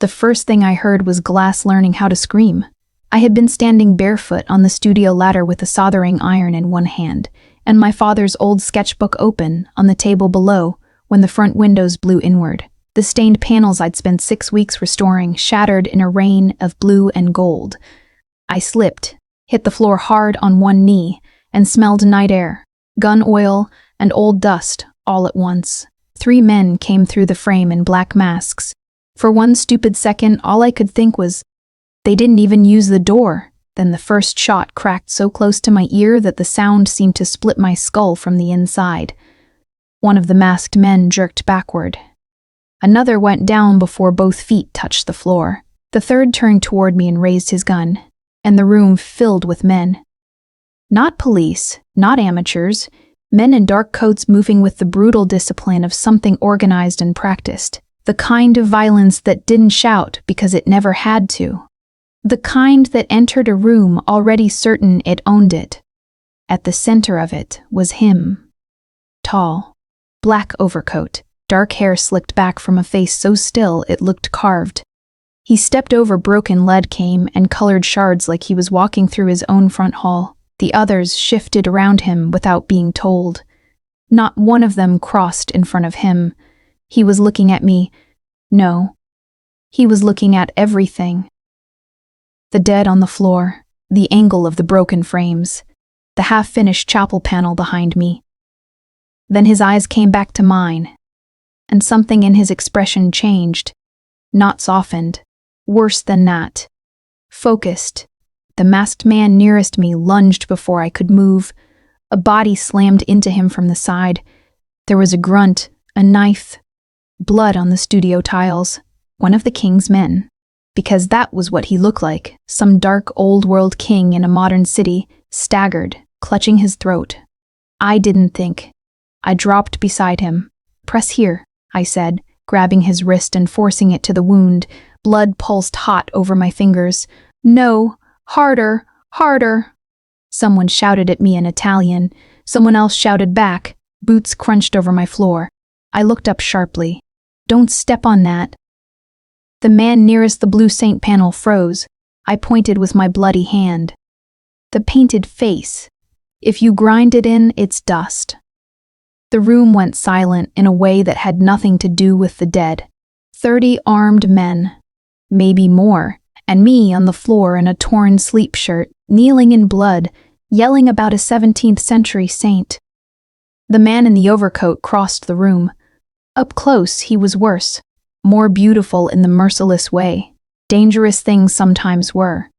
The first thing I heard was glass learning how to scream. I had been standing barefoot on the studio ladder with a soldering iron in one hand, and my father's old sketchbook open on the table below when the front windows blew inward. The stained panels I'd spent 6 weeks restoring shattered in a rain of blue and gold. I slipped, hit the floor hard on one knee, and smelled night air, gun oil, and old dust all at once. 3 men came through the frame in black masks. For one stupid second, all I could think was, they didn't even use the door. Then the first shot cracked so close to my ear that the sound seemed to split my skull from the inside. One of the masked men jerked backward. Another went down before both feet touched the floor. The third turned toward me and raised his gun, and the room filled with men. Not police, not amateurs, men in dark coats moving with the brutal discipline of something organized and practiced. The kind of violence that didn't shout because it never had to. The kind that entered a room already certain it owned it. At the center of it was him. Tall, black overcoat, dark hair slicked back from a face so still it looked carved. He stepped over broken lead came and colored shards like he was walking through his own front hall. The others shifted around him without being told. Not one of them crossed in front of him. He was looking at me. No. He was looking at everything. The dead on the floor, the angle of the broken frames, the half-finished chapel panel behind me. Then his eyes came back to mine, and something in his expression changed. Not softened. Worse than that. Focused. The masked man nearest me lunged before I could move. A body slammed into him from the side. There was a grunt, a knife. Blood on the studio tiles. One of the king's men. Because that was what he looked like, some dark old-world king in a modern city, staggered, clutching his throat. I didn't think. I dropped beside him. "Press here," I said, grabbing his wrist and forcing it to the wound. Blood pulsed hot over my fingers. "No, harder, harder." Someone shouted at me in Italian. Someone else shouted back. Boots crunched over my floor. I looked up sharply. "Don't step on that." The man nearest the blue saint panel froze. I pointed with my bloody hand. The painted face. If you grind it in, it's dust. The room went silent in a way that had nothing to do with the dead. 30 armed men. Maybe more. And me on the floor in a torn sleep shirt, kneeling in blood, yelling about a 17th century saint. The man in the overcoat crossed the room. Up close, he was worse. More beautiful in the merciless way. Dangerous things sometimes were.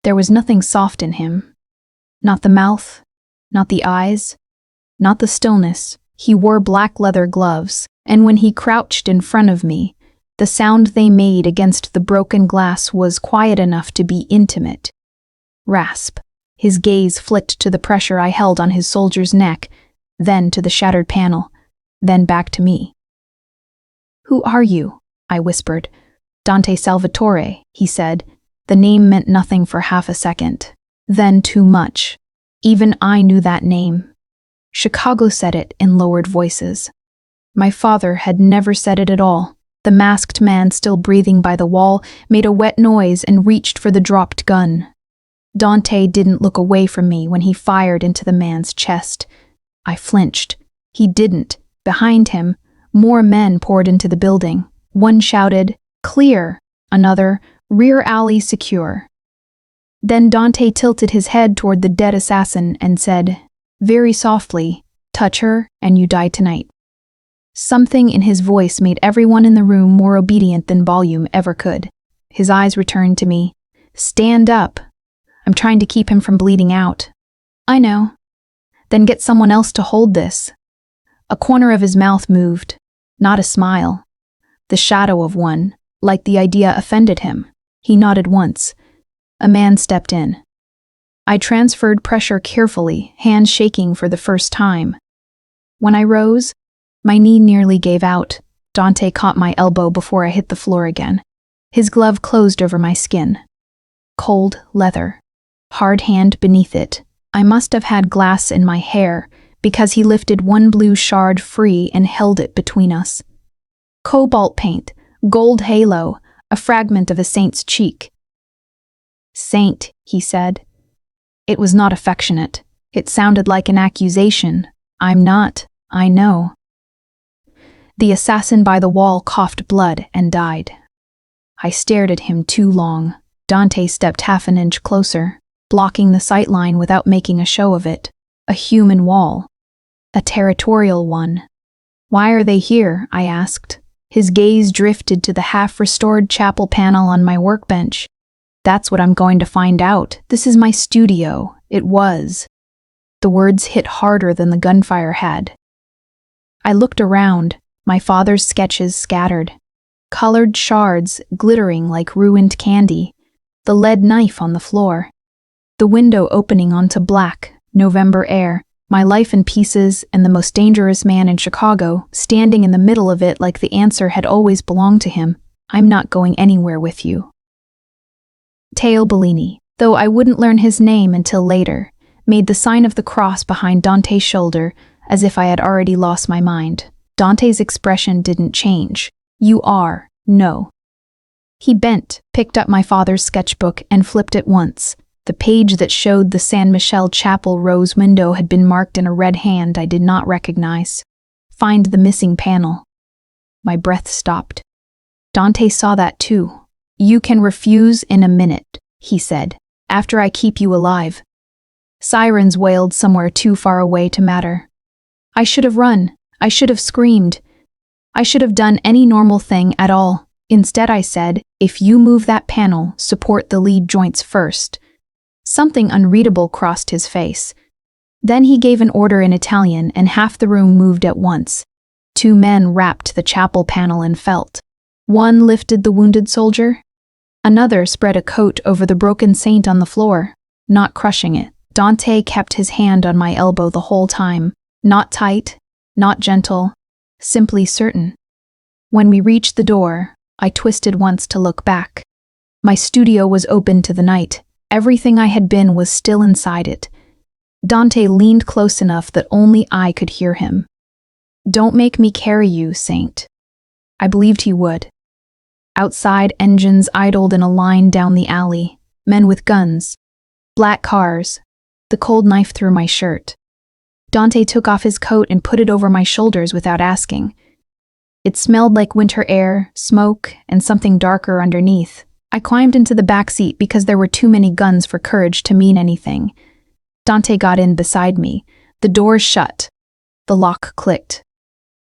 There was nothing soft in him. Not the mouth, not the eyes, not the stillness. He wore black leather gloves, and when he crouched in front of me, the sound they made against the broken glass was quiet enough to be intimate. Rasp. His gaze flicked to the pressure I held on his soldier's neck, then to the shattered panel, then back to me. "Who are you?" I whispered. "Dante Salvatore," he said. The name meant nothing for half a second. Then too much. Even I knew that name. Chicago said it in lowered voices. My father had never said it at all. The masked man, still breathing by the wall, made a wet noise and reached for the dropped gun. Dante didn't look away from me when he fired into the man's chest. I flinched. He didn't. Behind him, more men poured into the building. One shouted, "Clear!" Another, "Rear alley secure." Then Dante tilted his head toward the dead assassin and said, very softly, "Touch her, and you die tonight." Something in his voice made everyone in the room more obedient than volume ever could. His eyes returned to me. "Stand up. I'm trying to keep him from bleeding out." "I know." "Then get someone else to hold this." A corner of his mouth moved. Not a smile. The shadow of one, like the idea offended him. He nodded once. A man stepped in. I transferred pressure carefully, hands shaking for the first time. When I rose, my knee nearly gave out. Dante caught my elbow before I hit the floor again. His glove closed over my skin. Cold leather. Hard hand beneath it. I must have had glass in my hair, because he lifted one blue shard free and held it between us. Cobalt paint, Gold halo, a fragment of a saint's cheek. Saint, he said. It was not affectionate. It sounded like an accusation. I'm not, I know. The assassin by the wall coughed blood and died. I stared at him too long. Dante stepped half an inch closer, blocking the sightline without making a show of it. A human wall. A territorial one. Why are they here? I asked. His gaze drifted to the half-restored chapel panel on my workbench. That's what I'm going to find out. This is my studio. It was. The words hit harder than the gunfire had. I looked around, my father's sketches scattered. Colored shards glittering like ruined candy. The lead knife on the floor. The window opening onto black, November air. My life in pieces, and the most dangerous man in Chicago, standing in the middle of it like the answer had always belonged to him. I'm not going anywhere with you. Teo Bellini, though I wouldn't learn his name until later, made the sign of the cross behind Dante's shoulder as if I had already lost my mind. Dante's expression didn't change. You are, no. He bent, picked up my father's sketchbook, and flipped it once. The page that showed the San Michele Chapel rose window had been marked in a red hand I did not recognize. Find the missing panel. My breath stopped. Dante saw that too. You can refuse in a minute, he said, after I keep you alive. Sirens wailed somewhere too far away to matter. I should have run. I should have screamed. I should have done any normal thing at all. Instead, I said, if you move that panel, support the lead joints first. Something unreadable crossed his face. Then he gave an order in Italian, and half the room moved at once. 2 men wrapped the chapel panel in felt. One lifted the wounded soldier. Another spread a coat over the broken saint on the floor, not crushing it. Dante kept his hand on my elbow the whole time, not tight, not gentle, simply certain. When we reached the door, I twisted once to look back. My studio was open to the night. Everything I had been was still inside it. Dante leaned close enough that only I could hear him. Don't make me carry you, Saint. I believed he would. Outside, engines idled in a line down the alley, men with guns, black cars, the cold knife through my shirt. Dante took off his coat and put it over my shoulders without asking. It smelled like winter air, smoke, and something darker underneath. I climbed into the back seat because there were too many guns for courage to mean anything. Dante got in beside me. The doors shut. The lock clicked.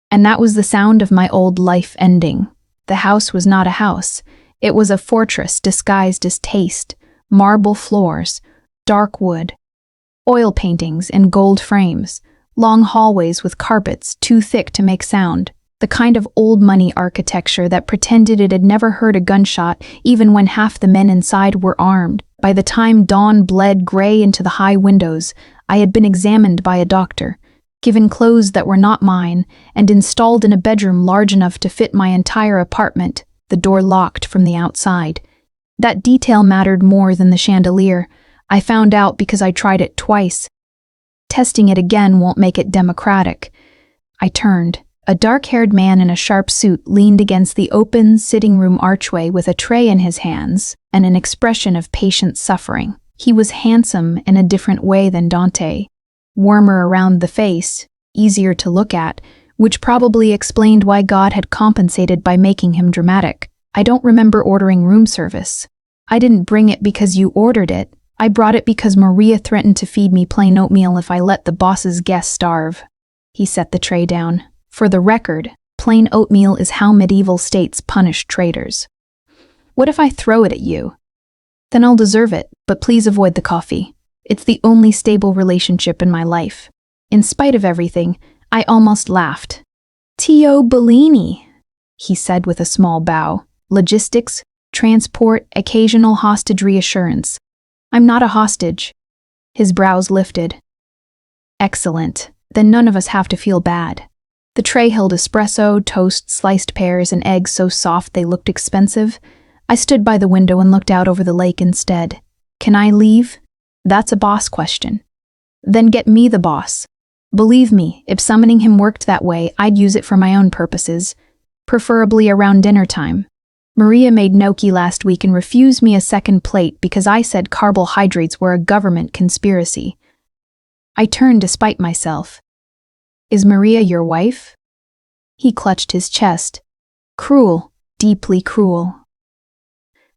And that was the sound of my old life ending. The house was not a house. It was a fortress disguised as taste. Marble floors, dark wood, oil paintings in gold frames, long hallways with carpets too thick to make sound. The kind of old-money architecture that pretended it had never heard a gunshot even when half the men inside were armed. By the time dawn bled gray into the high windows, I had been examined by a doctor, given clothes that were not mine, and installed in a bedroom large enough to fit my entire apartment, the door locked from the outside. That detail mattered more than the chandelier. I found out because I tried it twice. Testing it again won't make it democratic. I turned. A dark-haired man in a sharp suit leaned against the open sitting room archway with a tray in his hands and an expression of patient suffering. He was handsome in a different way than Dante, warmer around the face, easier to look at, which probably explained why God had compensated by making him dramatic. I don't remember ordering room service. I didn't bring it because you ordered it. I brought it because Maria threatened to feed me plain oatmeal if I let the boss's guests starve. He set the tray down. For the record, plain oatmeal is how medieval states punished traitors. What if I throw it at you? Then I'll deserve it, but please avoid the coffee. It's the only stable relationship in my life. In spite of everything, I almost laughed. Teo Bellini, he said with a small bow. Logistics, transport, occasional hostage reassurance. I'm not a hostage. His brows lifted. Excellent. Then none of us have to feel bad. The tray held espresso, toast, sliced pears, and eggs so soft they looked expensive. I stood by the window and looked out over the lake instead. Can I leave? That's a boss question. Then get me the boss. Believe me, if summoning him worked that way, I'd use it for my own purposes. preferably around dinner time. Maria made gnocchi last week and refused me a second plate because I said carbohydrates were a government conspiracy. I turned to spite myself. Is Maria your wife? He clutched his chest. Cruel, deeply cruel.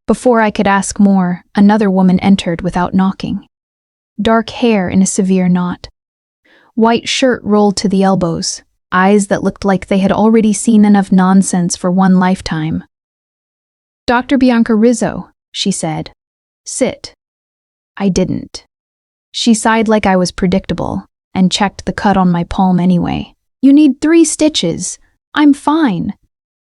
Before I could ask more, another woman entered without knocking. Dark hair in a severe knot. White shirt rolled to the elbows, eyes that looked like they had already seen enough nonsense for one lifetime. Dr. Bianca Rizzo, she said. Sit. I didn't. She sighed like I was predictable, and checked the cut on my palm anyway. You need 3 stitches. I'm fine.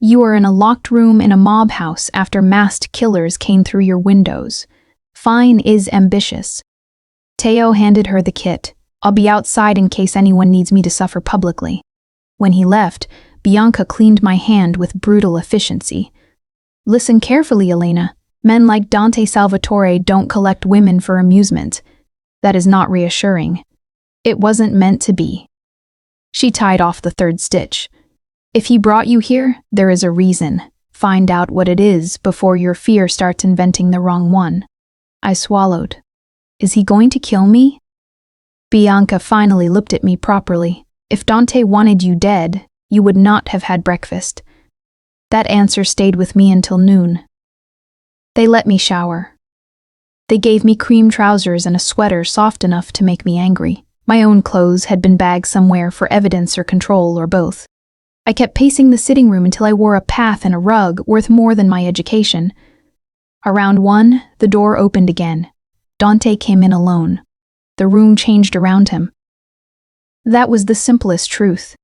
You are in a locked room in a mob house after masked killers came through your windows. Fine is ambitious. Teo handed her the kit. I'll be outside in case anyone needs me to suffer publicly. When he left, Bianca cleaned my hand with brutal efficiency. Listen carefully, Elena. Men like Dante Salvatore don't collect women for amusement. That is not reassuring. It wasn't meant to be. She tied off the 3rd stitch. If he brought you here, there is a reason. Find out what it is before your fear starts inventing the wrong one. I swallowed. Is he going to kill me? Bianca finally looked at me properly. If Dante wanted you dead, you would not have had breakfast. That answer stayed with me until noon. They let me shower. They gave me cream trousers and a sweater soft enough to make me angry. My own clothes had been bagged somewhere for evidence or control or both. I kept pacing the sitting room until I wore a path and a rug worth more than my education. Around 1, the door opened again. Dante came in alone. The room changed around him. That was the simplest truth.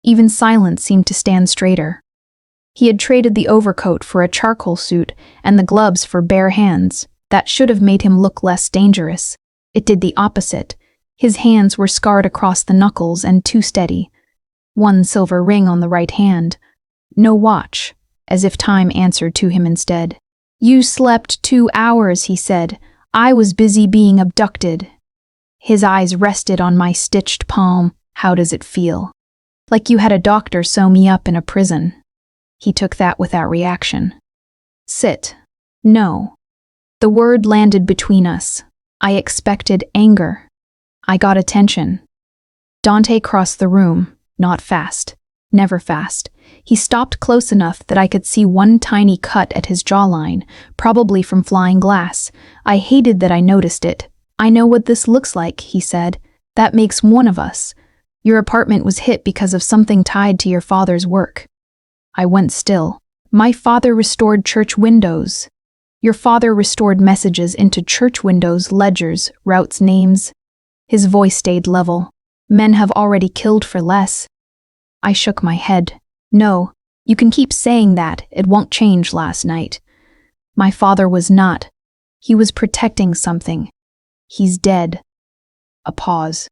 Even silence seemed to stand straighter. He had traded the overcoat for a charcoal suit and the gloves for bare hands. That should have made him look less dangerous. It did the opposite. His hands were scarred across the knuckles and too steady. 1 silver ring on the right hand. No watch, as if time answered to him instead. You slept 2 hours, he said. I was busy being abducted. His eyes rested on my stitched palm. How does it feel? Like you had a doctor sew me up in a prison. He took that without reaction. Sit. No. The word landed between us. I expected anger. I got attention. Dante crossed the room, not fast, never fast. He stopped close enough that I could see 1 tiny cut at his jawline, probably from flying glass. I hated that I noticed it. I know what this looks like, he said. That makes one of us. Your apartment was hit because of something tied to your father's work. I went still. My father restored church windows. Your father restored messages into church windows, ledgers, routes, names. His voice stayed level. Men have already killed for less. I shook my head. No, you can keep saying that. It won't change last night. My father was not. He was protecting something. He's dead. A pause.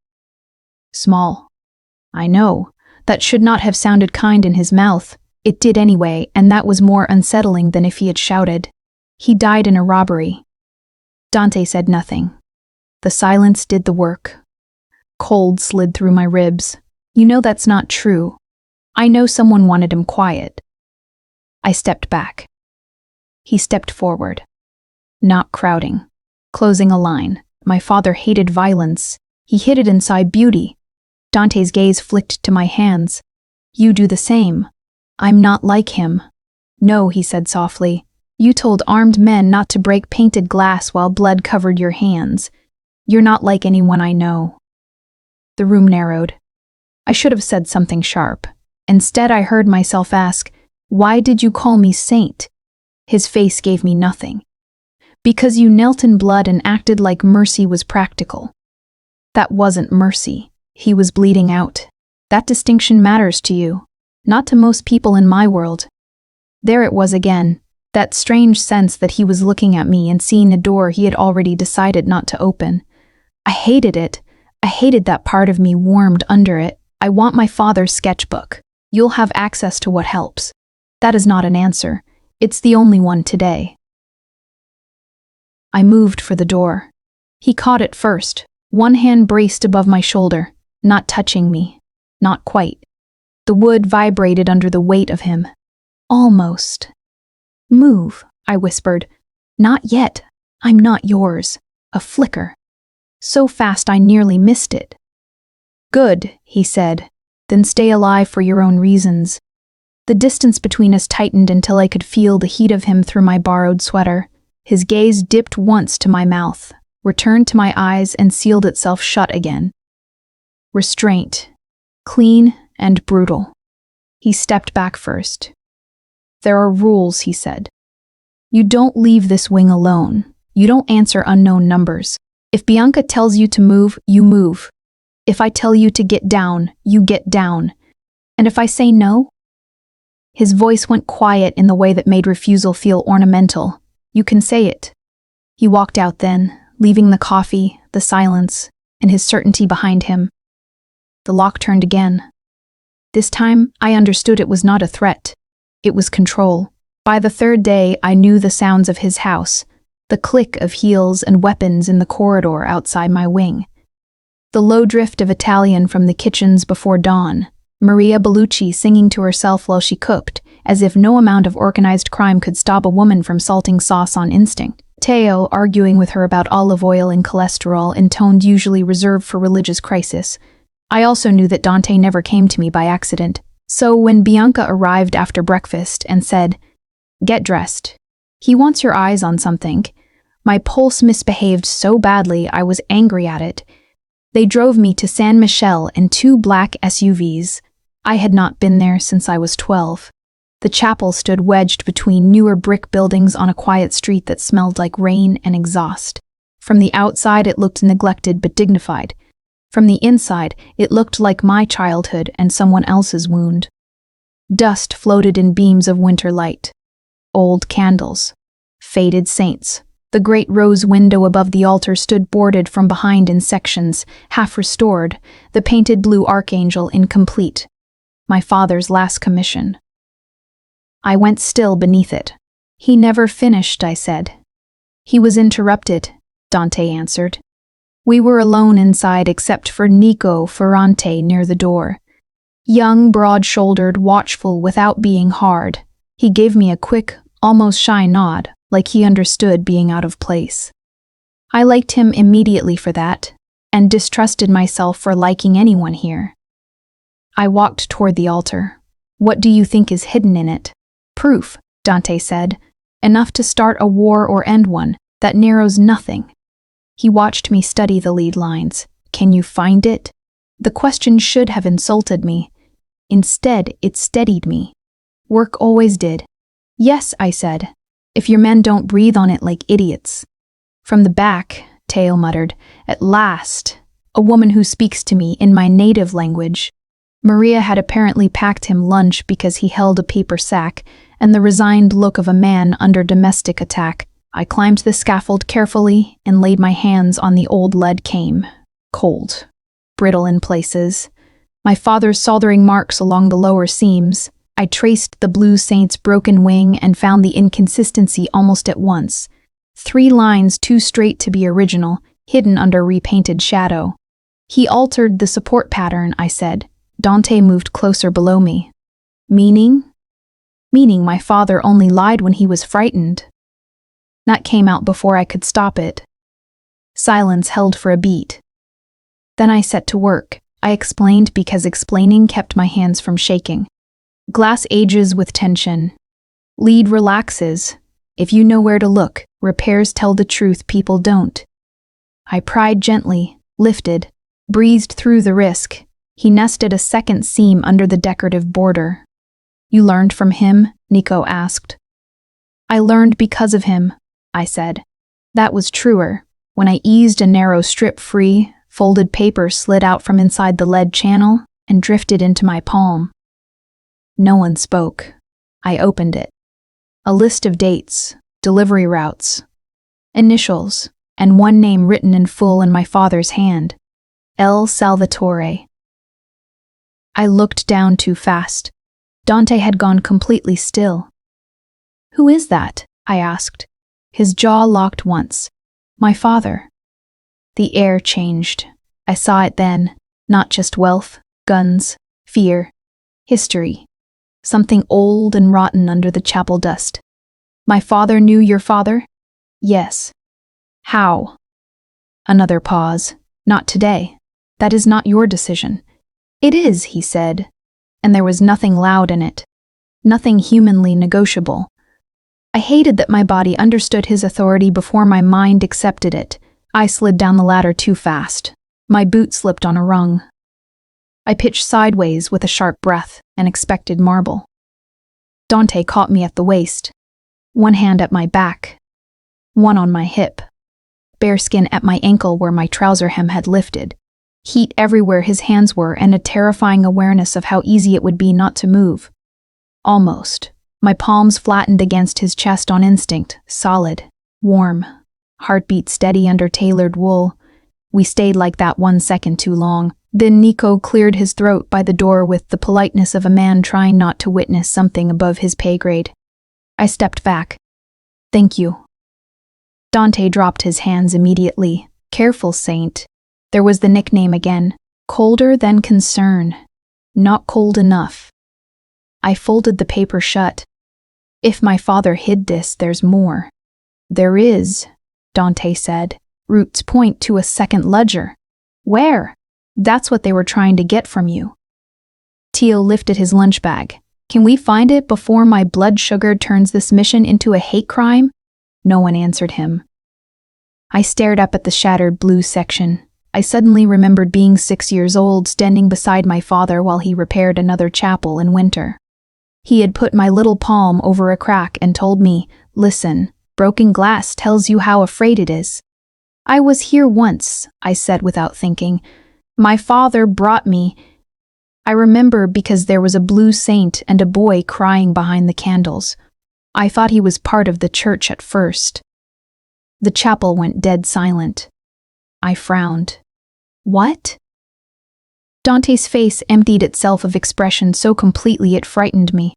Small. I know. That should not have sounded kind in his mouth. It did anyway, and that was more unsettling than if he had shouted. He died in a robbery. Dante said nothing. The silence did the work. Cold slid through my ribs. You know that's not true. I know someone wanted him quiet. I stepped back. He stepped forward. Not crowding. Closing a line. My father hated violence. He hid it inside beauty. Dante's gaze flicked to my hands. You do the same. I'm not like him. No, he said softly. You told armed men not to break painted glass while blood covered your hands. You're not like anyone I know. The room narrowed. I should have said something sharp. Instead, I heard myself ask, why did you call me saint? His face gave me nothing. Because you knelt in blood and acted like mercy was practical. That wasn't mercy. He was bleeding out. That distinction matters to you. Not to most people in my world. There it was again. That strange sense that he was looking at me and seeing a door he had already decided not to open. I hated it. I hated that part of me warmed under it. I want my father's sketchbook. You'll have access to what helps. That is not an answer. It's the only one today. I moved for the door. He caught it first. 1 hand braced above my shoulder, not touching me. Not quite. The wood vibrated under the weight of him. Almost. Move, I whispered. Not yet. I'm not yours. A flicker. So fast I nearly missed it. Good, he said. Then stay alive for your own reasons. The distance between us tightened until I could feel the heat of him through my borrowed sweater. His gaze dipped once to my mouth, returned to my eyes, and sealed itself shut again. Restraint. Clean and brutal. He stepped back first. There are rules, he said. You don't leave this wing alone. You don't answer unknown numbers. If Bianca tells you to move, you move. If I tell you to get down, you get down. And if I say no? His voice went quiet in the way that made refusal feel ornamental. You can say it. He walked out then, leaving the coffee, the silence, and his certainty behind him. The lock turned again. This time, I understood it was not a threat. It was control. By the third day, I knew the sounds of his house, the click of heels and weapons in the corridor outside my wing. The low drift of Italian from the kitchens before dawn, Maria Bellucci singing to herself while she cooked, as if no amount of organized crime could stop a woman from salting sauce on instinct. Teo arguing with her about olive oil and cholesterol in tones usually reserved for religious crisis. I also knew that Dante never came to me by accident. So when Bianca arrived after breakfast and said, "Get dressed. He wants your eyes on something," my pulse misbehaved so badly I was angry at it. They drove me to San Michele in 2 black SUVs. I had not been there since I was 12. The chapel stood wedged between newer brick buildings on a quiet street that smelled like rain and exhaust. From the outside it looked neglected but dignified. From the inside, it looked like my childhood and someone else's wound. Dust floated in beams of winter light. Old candles. Faded saints. The great rose window above the altar stood boarded from behind in sections, half restored, the painted blue archangel incomplete. My father's last commission. I went still beneath it. He never finished, I said. He was interrupted, Dante answered. We were alone inside except for Nico Ferrante near the door. Young, broad-shouldered, watchful without being hard. He gave me a quick, almost shy nod, like he understood being out of place. I liked him immediately for that, and distrusted myself for liking anyone here. I walked toward the altar. What do you think is hidden in it? Proof, Dante said. Enough to start a war or end one, that narrows nothing. He watched me study the lead lines. Can you find it? The question should have insulted me. Instead, it steadied me. Work always did. Yes, I said. If your men don't breathe on it like idiots. From the back, Teo muttered, at last, a woman who speaks to me in my native language. Maria had apparently packed him lunch because he held a paper sack and the resigned look of a man under domestic attack. I climbed the scaffold carefully and laid my hands on the old lead cane. Cold. Brittle in places. My father's soldering marks along the lower seams. I traced the blue saint's broken wing and found the inconsistency almost at once. 3 lines too straight to be original, hidden under repainted shadow. He altered the support pattern, I said. Dante moved closer below me. Meaning? Meaning my father only lied when he was frightened. That came out before I could stop it. Silence held for a beat. Then I set to work. I explained because explaining kept my hands from shaking. Glass ages with tension. Lead relaxes. If you know where to look, repairs tell the truth people don't. I pried gently, lifted, breezed through the risk. He nested a second seam under the decorative border. You learned from him? Nico asked. I learned because of him, I said. That was truer. When I eased a narrow strip free, folded paper slid out from inside the lead channel and drifted into my palm. No one spoke. I opened it. A list of dates, delivery routes, initials, and one name written in full in my father's hand. El Salvatore. I looked down too fast. Dante had gone completely still. Who is that? I asked. His jaw locked once. My father. The air changed. I saw it then. Not just wealth, guns, fear, history. something old and rotten under the chapel dust. My father knew your father? Yes. How? Another pause. Not today. That is not your decision. It is, he said, and there was nothing loud in it. Nothing humanly negotiable. I hated that my body understood his authority before my mind accepted it. I slid down the ladder too fast. My boot slipped on a rung. I pitched sideways with a sharp breath and expected marble. Dante caught me at the waist, one hand at my back, one on my hip, bare skin at my ankle where my trouser hem had lifted, heat everywhere his hands were, and a terrifying awareness of how easy it would be not to move. Almost. My palms flattened against his chest on instinct, solid, warm, heartbeat steady under tailored wool. We stayed like that 1 second too long. Then Nico cleared his throat by the door with the politeness of a man trying not to witness something above his pay grade. I stepped back. Thank you. Dante dropped his hands immediately. Careful, Saint. There was the nickname again. Colder than concern. Not cold enough. I folded the paper shut. If my father hid this, there's more. There is, Dante said. Roots point to a second ledger. Where? That's what they were trying to get from you. Teal lifted his lunch bag. Can we find it before my blood sugar turns this mission into a hate crime? No one answered him. I stared up at the shattered blue section. I suddenly remembered being 6 years old, standing beside my father while he repaired another chapel in winter. He had put my little palm over a crack and told me, "Listen, broken glass tells you how afraid it is." I was here once, I said without thinking. My father brought me. I remember because there was a blue saint and a boy crying behind the candles. I thought he was part of the church at first. The chapel went dead silent. I frowned. What? Dante's face emptied itself of expression so completely it frightened me.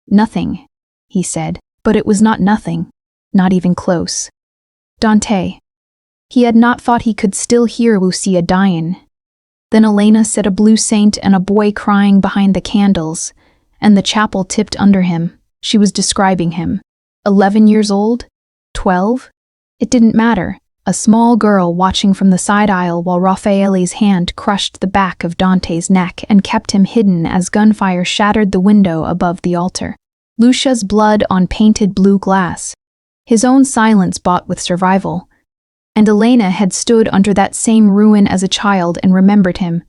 Nothing, he said, but it was not nothing, not even close. Dante. He had not thought he could still hear Lucia dying. Then Elena said a blue saint and a boy crying behind the candles, and the chapel tipped under him. She was describing him. 11 years old? 12? It didn't matter. A small girl watching from the side aisle while Raffaele's hand crushed the back of Dante's neck and kept him hidden as gunfire shattered the window above the altar. Lucia's blood on painted blue glass. His own silence bought with survival. And Elena had stood under that same ruin as a child and remembered him.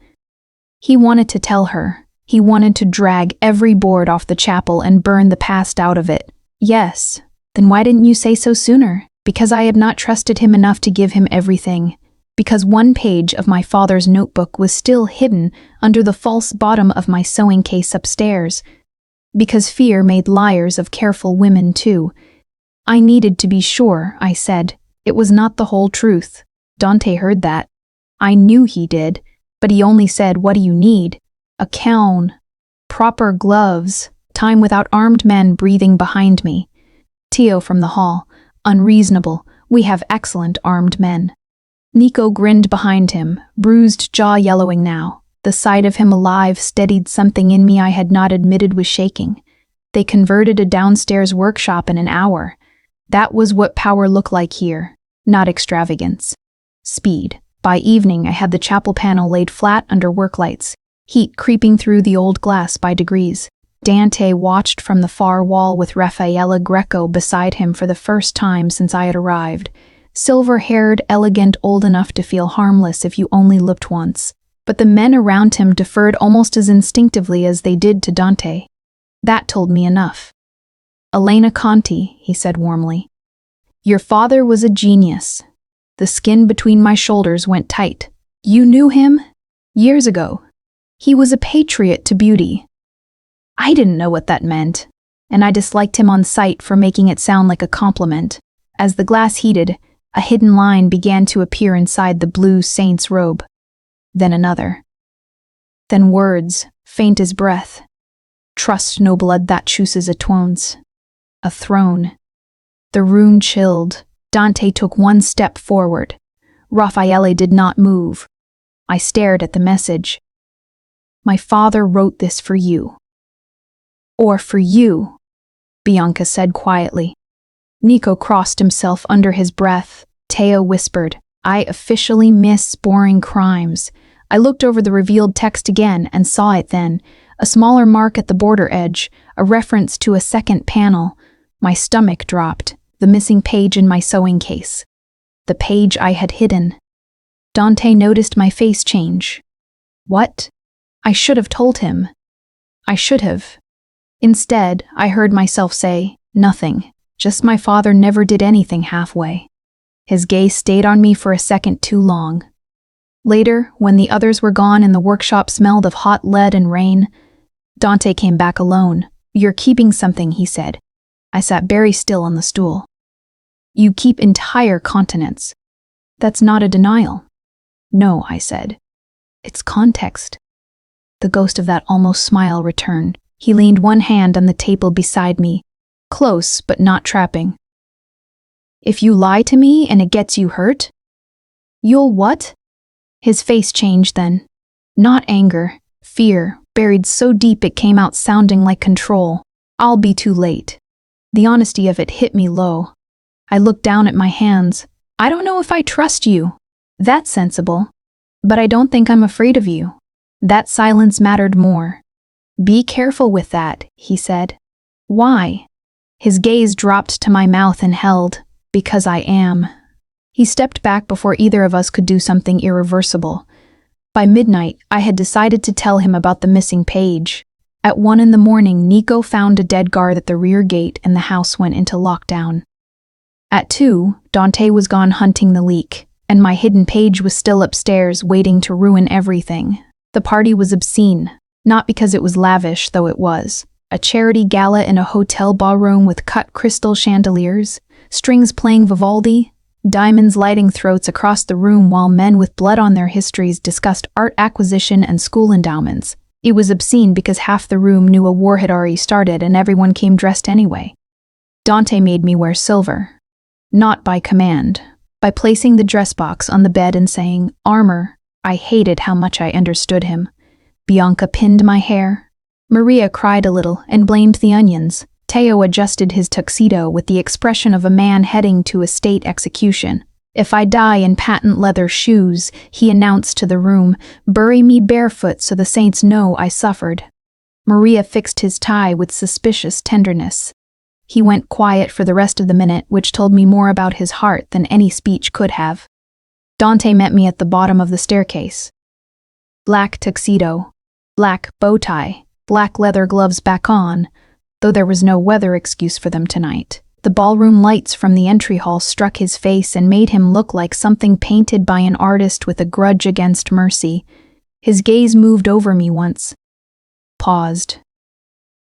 He wanted to tell her. He wanted to drag every board off the chapel and burn the past out of it. Yes. Then why didn't you say so sooner? Because I had not trusted him enough to give him everything. Because one page of my father's notebook was still hidden under the false bottom of my sewing case upstairs. Because fear made liars of careful women too. I needed to be sure, I said. It was not the whole truth. Dante heard that. I knew he did, but he only said, "What do you need?" A gown, proper gloves, time without armed men breathing behind me. Tio from the hall. Unreasonable. We have excellent armed men. Nico grinned behind him, bruised jaw yellowing now. The sight of him alive steadied something in me I had not admitted was shaking. They converted a downstairs workshop in an hour. That was what power looked like here, not extravagance. Speed. By evening, I had the chapel panel laid flat under work lights, heat creeping through the old glass by degrees. Dante watched from the far wall with Raffaella Greco beside him for the first time since I had arrived. Silver-haired, elegant, old enough to feel harmless if you only looked once. But the men around him deferred almost as instinctively as they did to Dante. That told me enough. Elena Conti, he said warmly. Your father was a genius. The skin between my shoulders went tight. You knew him? Years ago. He was a patriot to beauty. I didn't know what that meant, and I disliked him on sight for making it sound like a compliment. As the glass heated, a hidden line began to appear inside the blue saint's robe. Then another. Then words, faint as breath. Trust no blood that chooses a tones. A throne. The room chilled. Dante took one step forward. Raffaele did not move. I stared at the message. My father wrote this for you. Or for you, Bianca said quietly. Nico crossed himself under his breath. Teo whispered, I officially miss boring crimes. I looked over the revealed text again and saw it then, a smaller mark at the border edge, a reference to a second panel. My stomach dropped, the missing page in my sewing case. The page I had hidden. Dante noticed my face change. What? I should have told him. I should have. Instead, I heard myself say, nothing, just my father never did anything halfway. His gaze stayed on me for a second too long. Later, when the others were gone and the workshop smelled of hot lead and rain, Dante came back alone. You're keeping something, he said. I sat very still on the stool. You keep entire continents. That's not a denial. No, I said. It's context. The ghost of that almost smile returned. He leaned one hand on the table beside me, close but not trapping. If you lie to me and it gets you hurt? You'll what? His face changed then. Not anger, fear, buried so deep it came out sounding like control. I'll be too late. The honesty of it hit me low. I looked down at my hands. I don't know if I trust you. That's sensible. But I don't think I'm afraid of you. That silence mattered more. Be careful with that, he said. Why? His gaze dropped to my mouth and held. Because I am. He stepped back before either of us could do something irreversible. By midnight, I had decided to tell him about the missing page. At 1 a.m, Nico found a dead guard at the rear gate and the house went into lockdown. At 2, Dante was gone hunting the leak, and my hidden page was still upstairs waiting to ruin everything. The party was obscene. Not because it was lavish, though it was. A charity gala in a hotel ballroom with cut crystal chandeliers, strings playing Vivaldi, diamonds lighting throats across the room while men with blood on their histories discussed art acquisition and school endowments. It was obscene because half the room knew a war had already started and everyone came dressed anyway. Dante made me wear silver. Not by command. By placing the dress box on the bed and saying, armor. I hated how much I understood him. Bianca pinned my hair. Maria cried a little and blamed the onions. Teo adjusted his tuxedo with the expression of a man heading to a state execution. If I die in patent leather shoes, he announced to the room, bury me barefoot so the saints know I suffered. Maria fixed his tie with suspicious tenderness. He went quiet for the rest of the minute, which told me more about his heart than any speech could have. Dante met me at the bottom of the staircase. Black tuxedo, black bow tie, black leather gloves back on, though there was no weather excuse for them tonight. The ballroom lights from the entry hall struck his face and made him look like something painted by an artist with a grudge against mercy. His gaze moved over me once. Paused.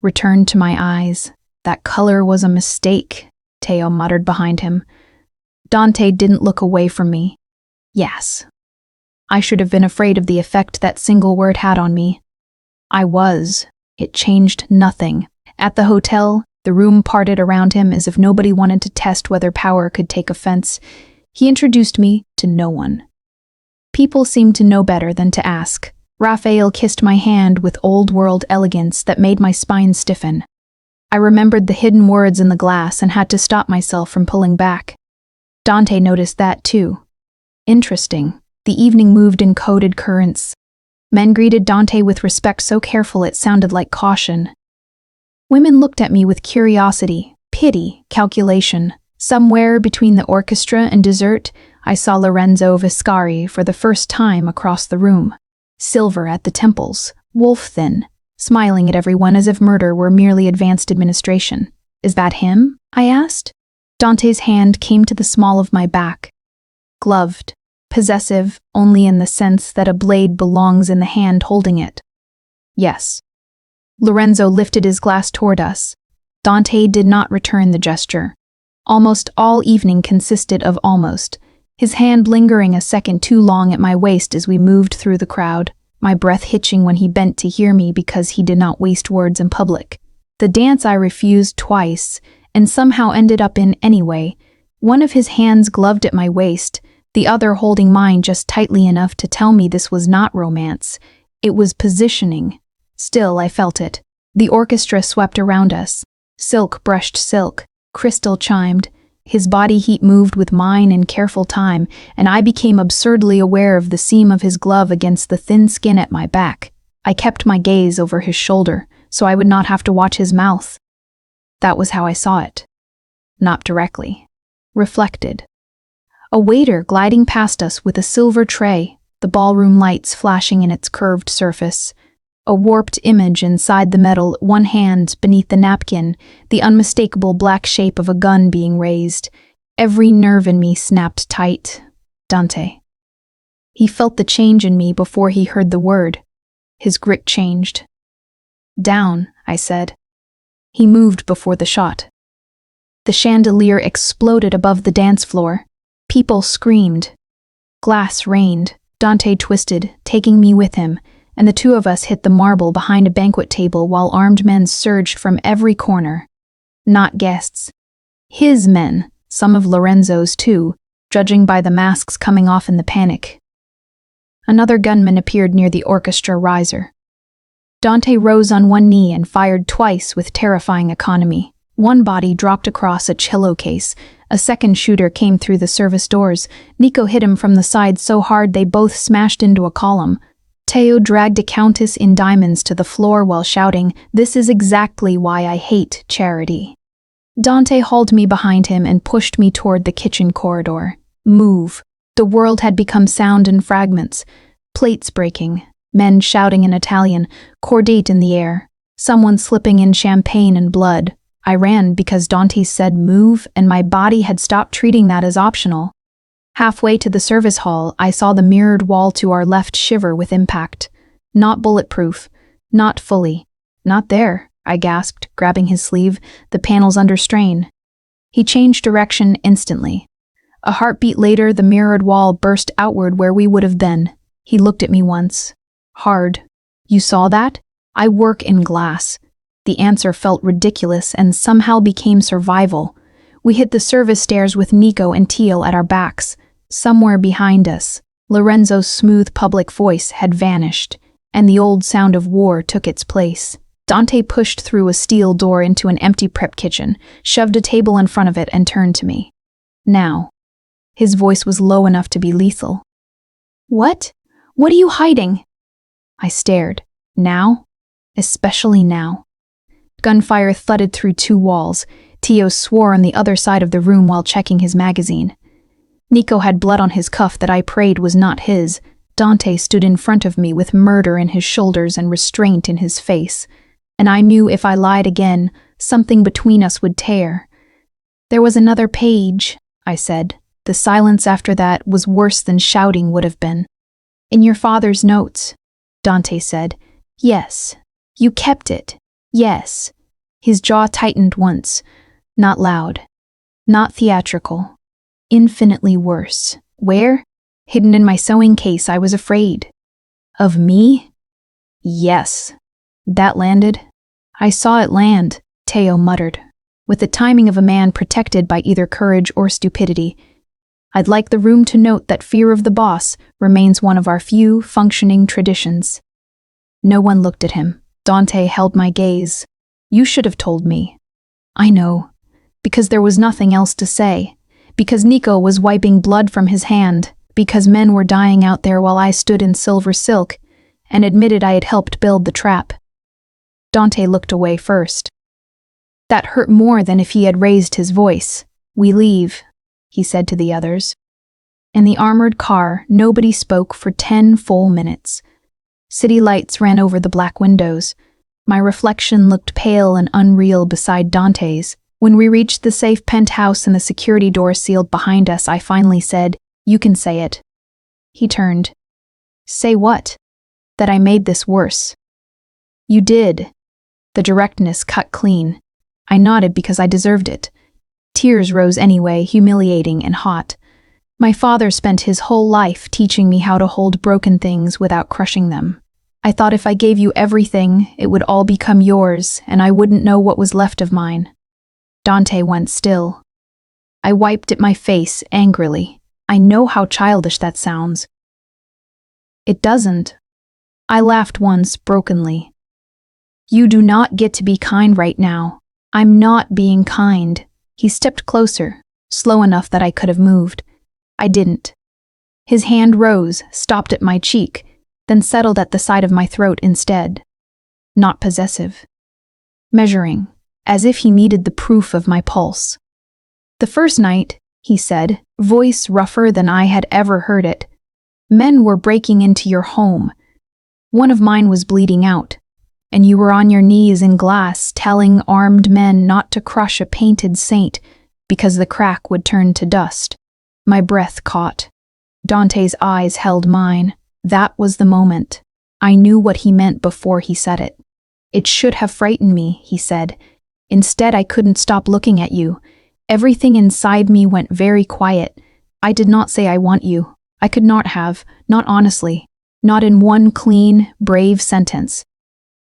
Returned to my eyes. That color was a mistake, Teo muttered behind him. Dante didn't look away from me. Yes. I should have been afraid of the effect that single word had on me. I was. It changed nothing. At the hotel, the room parted around him as if nobody wanted to test whether power could take offense. He introduced me to no one. People seemed to know better than to ask. Raphael kissed my hand with old-world elegance that made my spine stiffen. I remembered the hidden words in the glass and had to stop myself from pulling back. Dante noticed that too. Interesting. The evening moved in coded currents. Men greeted Dante with respect so careful it sounded like caution. Women looked at me with curiosity, pity, calculation. Somewhere between the orchestra and dessert, I saw Lorenzo Viscari for the first time across the room. Silver at the temples, wolf-thin, smiling at everyone as if murder were merely advanced administration. Is that him? I asked. Dante's hand came to the small of my back. Gloved. Possessive only in the sense that a blade belongs in the hand holding it. Yes. Lorenzo lifted his glass toward us. Dante did not return the gesture. Almost all evening consisted of almost, his hand lingering a second too long at my waist as we moved through the crowd, my breath hitching when he bent to hear me because he did not waste words in public. The dance I refused twice, and somehow ended up in anyway, one of his hands gloved at my waist, the other holding mine just tightly enough to tell me this was not romance. It was positioning. Still, I felt it. The orchestra swept around us. Silk brushed silk, crystal chimed. His body heat moved with mine in careful time, and I became absurdly aware of the seam of his glove against the thin skin at my back. I kept my gaze over his shoulder, so I would not have to watch his mouth. That was how I saw it. Not directly. Reflected. A waiter gliding past us with a silver tray, the ballroom lights flashing in its curved surface. A warped image inside the metal, one hand beneath the napkin, the unmistakable black shape of a gun being raised. Every nerve in me snapped tight. Dante. He felt the change in me before he heard the word. His grit changed. Down, I said. He moved before the shot. The chandelier exploded above the dance floor. People screamed. Glass rained. Dante twisted, taking me with him, and the two of us hit the marble behind a banquet table while armed men surged from every corner. Not guests. His men, some of Lorenzo's too, judging by the masks coming off in the panic. Another gunman appeared near the orchestra riser. Dante rose on one knee and fired twice with terrifying economy. One body dropped across a cello case. A second shooter came through the service doors. Nico hit him from the side so hard they both smashed into a column. Teo dragged a countess in diamonds to the floor while shouting, "This is exactly why I hate charity." Dante hauled me behind him and pushed me toward the kitchen corridor. Move. The world had become sound in fragments. Plates breaking. Men shouting in Italian. Cordate in the air. Someone slipping in champagne and blood. I ran because Dante said move, and my body had stopped treating that as optional. Halfway to the service hall, I saw the mirrored wall to our left shiver with impact. Not bulletproof. Not fully. Not there, I gasped, grabbing his sleeve, the panels under strain. He changed direction instantly. A heartbeat later, the mirrored wall burst outward where we would have been. He looked at me once. Hard. You saw that? I work in glass. The answer felt ridiculous and somehow became survival. We hit the service stairs with Nico and Teal at our backs. Somewhere behind us, Lorenzo's smooth public voice had vanished, and the old sound of war took its place. Dante pushed through a steel door into an empty prep kitchen, shoved a table in front of it, and turned to me. Now. His voice was low enough to be lethal. What? What are you hiding? I stared. Now? Especially now. Gunfire thudded through two walls. Teo swore on the other side of the room while checking his magazine. Nico had blood on his cuff that I prayed was not his. Dante stood in front of me with murder in his shoulders and restraint in his face. And I knew if I lied again, something between us would tear. There was another page, I said. The silence after that was worse than shouting would have been. In your father's notes, Dante said. Yes. You kept it. Yes. His jaw tightened once. Not loud. Not theatrical. Infinitely worse. Where? Hidden in my sewing case. I was afraid. Of me? Yes. That landed? I saw it land, Teo muttered, with the timing of a man protected by either courage or stupidity. I'd like the room to note that fear of the boss remains one of our few functioning traditions. No one looked at him. Dante held my gaze. You should have told me. I know. Because there was nothing else to say. Because Nico was wiping blood from his hand. Because men were dying out there while I stood in silver silk and admitted I had helped build the trap. Dante looked away first. That hurt more than if he had raised his voice. We leave, he said to the others. In the armored car, nobody spoke for 10 full minutes. City lights ran over the black windows. My reflection looked pale and unreal beside Dante's. When we reached the safe penthouse and the security door sealed behind us, I finally said, "You can say it." He turned. Say what? That I made this worse. You did. The directness cut clean. I nodded because I deserved it. Tears rose anyway, humiliating and hot. My father spent his whole life teaching me how to hold broken things without crushing them. I thought if I gave you everything, it would all become yours, and I wouldn't know what was left of mine. Dante went still. I wiped at my face angrily. I know how childish that sounds. It doesn't. I laughed once, brokenly. You do not get to be kind right now. I'm not being kind. He stepped closer, slow enough that I could have moved. I didn't. His hand rose, stopped at my cheek, then settled at the side of my throat instead. Not possessive. Measuring, as if he needed the proof of my pulse. The first night, he said, voice rougher than I had ever heard it, men were breaking into your home. One of mine was bleeding out, and you were on your knees in glass telling armed men not to crush a painted saint because the crack would turn to dust. My breath caught. Dante's eyes held mine. That was the moment. I knew what he meant before he said it. It should have frightened me, he said. Instead, I couldn't stop looking at you. Everything inside me went very quiet. I did not say I want you. I could not have, not honestly, not in one clean, brave sentence.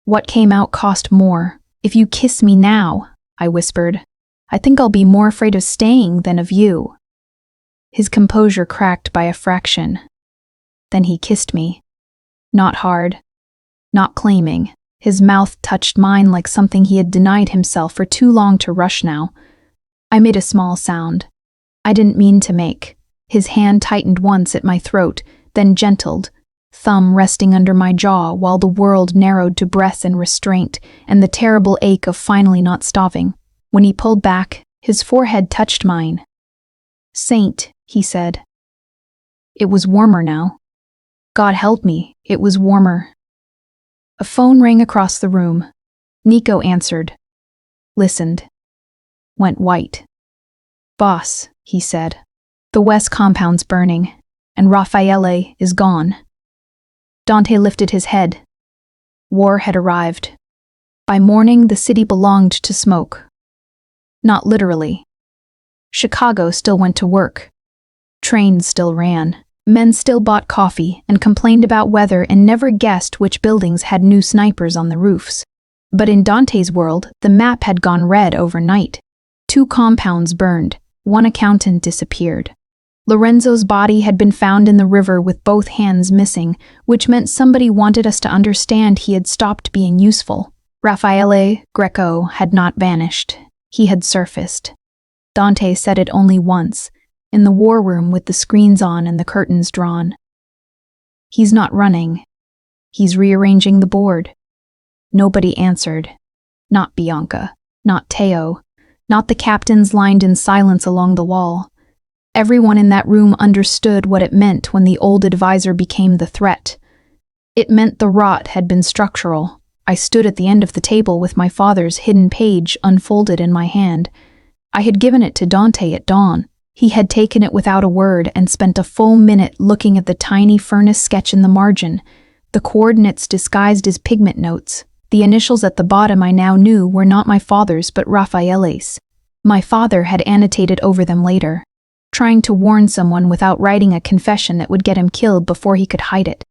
What came out cost more. If you kiss me now, I whispered, I think I'll be more afraid of staying than of you. His composure cracked by a fraction. Then he kissed me. Not hard. Not claiming. His mouth touched mine like something he had denied himself for too long to rush now. I made a small sound. I didn't mean to make. His hand tightened once at my throat, then gentled, thumb resting under my jaw while the world narrowed to breath and restraint and the terrible ache of finally not stopping. When he pulled back, his forehead touched mine. Saint, he said. It was warmer now. God help me, it was warmer. A phone rang across the room. Nico answered. Listened. Went white. Boss, he said. The West compound's burning, and Raffaele is gone. Dante lifted his head. War had arrived. By morning, the city belonged to smoke. Not literally. Chicago still went to work. Trains still ran. Men still bought coffee and complained about weather and never guessed which buildings had new snipers on the roofs. But in Dante's world, the map had gone red overnight. 2 compounds burned. 1 accountant disappeared. Lorenzo's body had been found in the river with both hands missing, which meant somebody wanted us to understand he had stopped being useful. Raffaele Greco had not vanished. He had surfaced. Dante said it only once, in the war room with the screens on and the curtains drawn. He's not running. He's rearranging the board. Nobody answered. Not Bianca. Not Teo. Not the captains lined in silence along the wall. Everyone in that room understood what it meant when the old advisor became the threat. It meant the rot had been structural. I stood at the end of the table with my father's hidden page unfolded in my hand. I had given it to Dante at dawn. He had taken it without a word and spent a full minute looking at the tiny furnace sketch in the margin, the coordinates disguised as pigment notes. The initials at the bottom I now knew were not my father's but Raffaele's. My father had annotated over them later, trying to warn someone without writing a confession that would get him killed before he could hide it.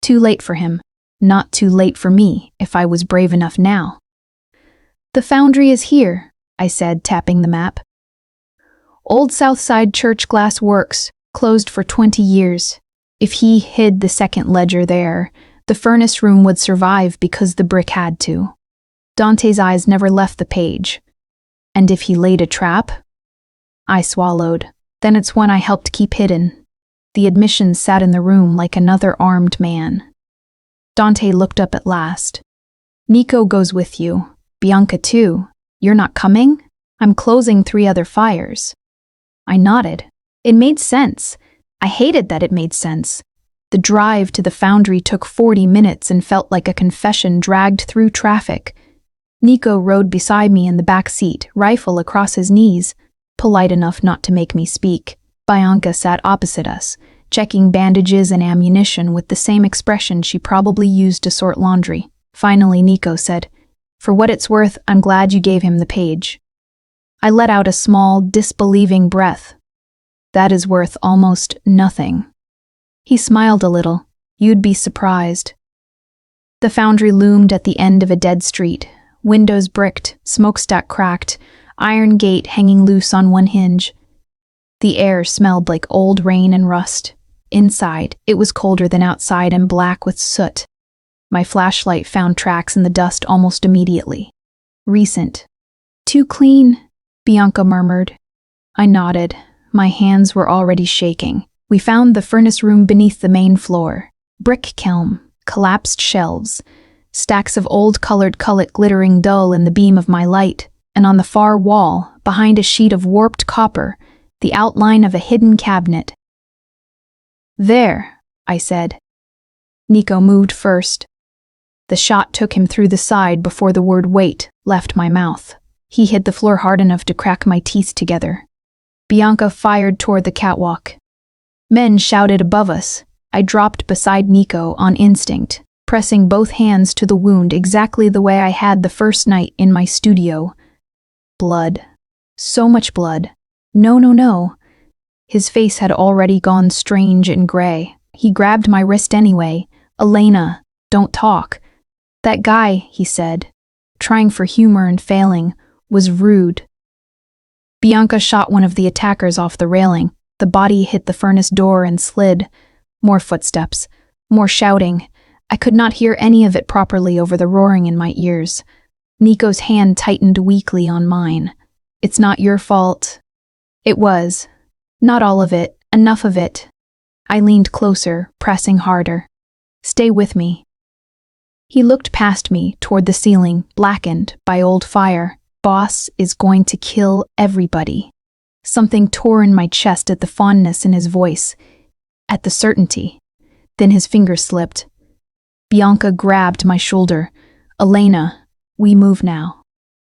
Too late for him. Not too late for me, if I was brave enough now. The foundry is here, I said, tapping the map. Old Southside Church Glass Works, closed for 20 years. If he hid the second ledger there, the furnace room would survive because the brick had to. Dante's eyes never left the page. And if he laid a trap? I swallowed. Then it's one I helped keep hidden. The admission sat in the room like another armed man. Dante looked up at last. Nico goes with you. Bianca too. You're not coming? I'm closing 3 other fires. I nodded. It made sense. I hated that it made sense. The drive to the foundry took 40 minutes and felt like a confession dragged through traffic. Nico rode beside me in the back seat, rifle across his knees, polite enough not to make me speak. Bianca sat opposite us, checking bandages and ammunition with the same expression she probably used to sort laundry. Finally, Nico said, "For what it's worth, I'm glad you gave him the page." I let out a small, disbelieving breath. That is worth almost nothing. He smiled a little. You'd be surprised. The foundry loomed at the end of a dead street, windows bricked, smokestack cracked, iron gate hanging loose on one hinge. The air smelled like old rain and rust. Inside, it was colder than outside and black with soot. My flashlight found tracks in the dust almost immediately. Recent. Too clean, Bianca murmured. I nodded. My hands were already shaking. We found the furnace room beneath the main floor. Brick kiln, collapsed shelves, stacks of old colored cullet glittering dull in the beam of my light, and on the far wall, behind a sheet of warped copper, the outline of a hidden cabinet. There, I said. Nico moved first. The shot took him through the side before the word wait left my mouth. He hit the floor hard enough to crack my teeth together. Bianca fired toward the catwalk. Men shouted above us. I dropped beside Nico on instinct, pressing both hands to the wound exactly the way I had the first night in my studio. Blood. So much blood. No. His face had already gone strange and gray. He grabbed my wrist anyway. Elena, don't talk. That guy, he said, trying for humor and failing, was rude. Bianca shot one of the attackers off the railing. The body hit the furnace door and slid. More footsteps. More shouting. I could not hear any of it properly over the roaring in my ears. Nico's hand tightened weakly on mine. It's not your fault. It was. Not all of it. Enough of it. I leaned closer, pressing harder. Stay with me. He looked past me, toward the ceiling, blackened by old fire. Boss is going to kill everybody. Something tore in my chest at the fondness in his voice, at the certainty. Then his fingers slipped. Bianca grabbed my shoulder. Elena, we move now.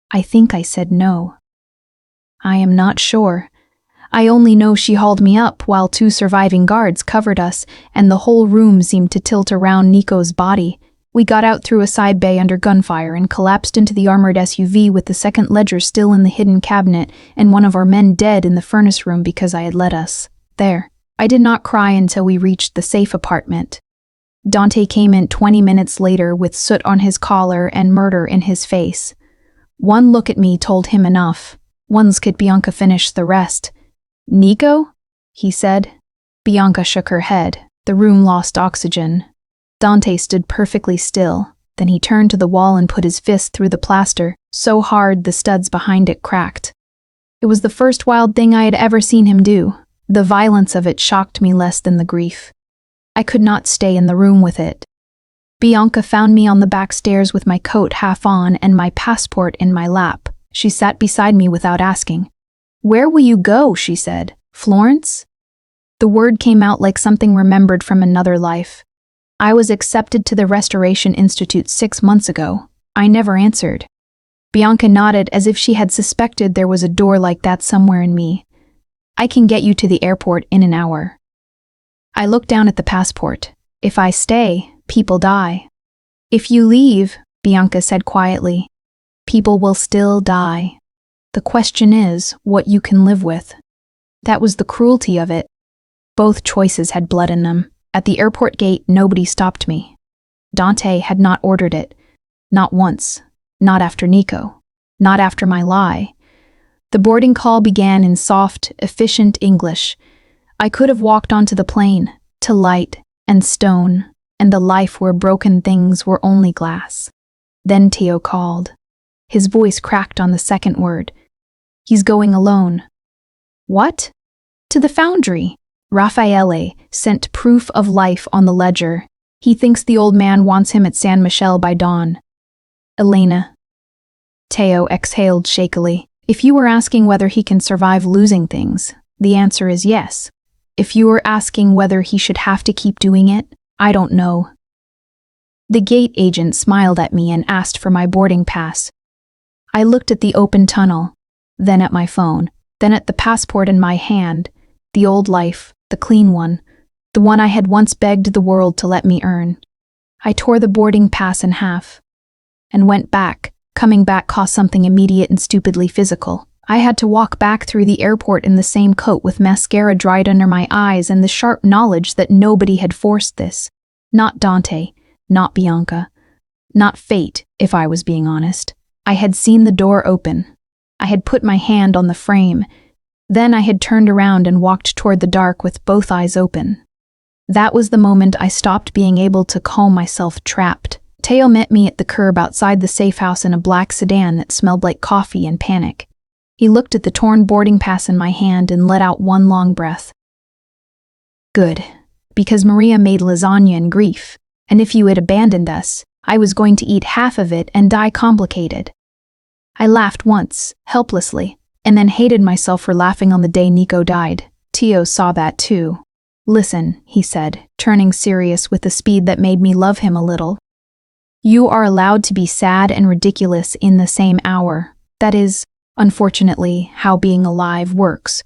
I think I said no. I am not sure. I only know she hauled me up while 2 surviving guards covered us, and the whole room seemed to tilt around Nico's body. We got out through a side bay under gunfire and collapsed into the armored SUV with the second ledger still in the hidden cabinet and one of our men dead in the furnace room because I had let us. There. I did not cry until we reached the safe apartment. Dante came in 20 minutes later with soot on his collar and murder in his face. One look at me told him enough. Once could Bianca finish the rest. Nico? He said. Bianca shook her head. The room lost oxygen. Dante stood perfectly still. Then he turned to the wall and put his fist through the plaster, so hard the studs behind it cracked. It was the first wild thing I had ever seen him do. The violence of it shocked me less than the grief. I could not stay in the room with it. Bianca found me on the back stairs with my coat half on and my passport in my lap. She sat beside me without asking. Where will you go? She said. Florence? The word came out like something remembered from another life. I was accepted to the Restoration Institute 6 months ago. I never answered. Bianca nodded as if she had suspected there was a door like that somewhere in me. I can get you to the airport in an hour. I looked down at the passport. If I stay, people die. If you leave, Bianca said quietly, people will still die. The question is what you can live with. That was the cruelty of it. Both choices had blood in them. At the airport gate, nobody stopped me. Dante had not ordered it. Not once. Not after Nico. Not after my lie. The boarding call began in soft, efficient English. I could have walked onto the plane, to light and stone, and the life where broken things were only glass. Then Theo called. His voice cracked on the second word. He's going alone. What? To the foundry. Raffaele sent proof of life on the ledger. He thinks the old man wants him at San Michele by dawn. Elena. Theo exhaled shakily. If you were asking whether he can survive losing things, the answer is yes. If you were asking whether he should have to keep doing it, I don't know. The gate agent smiled at me and asked for my boarding pass. I looked at the open tunnel, then at my phone, then at the passport in my hand, the old life, the clean one, the one I had once begged the world to let me earn. I tore the boarding pass in half and went back. Coming back cost something immediate and stupidly physical. I had to walk back through the airport in the same coat with mascara dried under my eyes and the sharp knowledge that nobody had forced this. Not Dante, not Bianca, not fate, if I was being honest. I had seen the door open. I had put my hand on the frame. Then I had turned around and walked toward the dark with both eyes open. That was the moment I stopped being able to call myself trapped. Teo met me at the curb outside the safe house in a black sedan that smelled like coffee and panic. He looked at the torn boarding pass in my hand and let out one long breath. Good, because Maria made lasagna in grief, and if you had abandoned us, I was going to eat half of it and die complicated. I laughed once, helplessly, and then hated myself for laughing on the day Nico died. Teo saw that too. Listen, he said, turning serious with a speed that made me love him a little. You are allowed to be sad and ridiculous in the same hour. That is, unfortunately, how being alive works.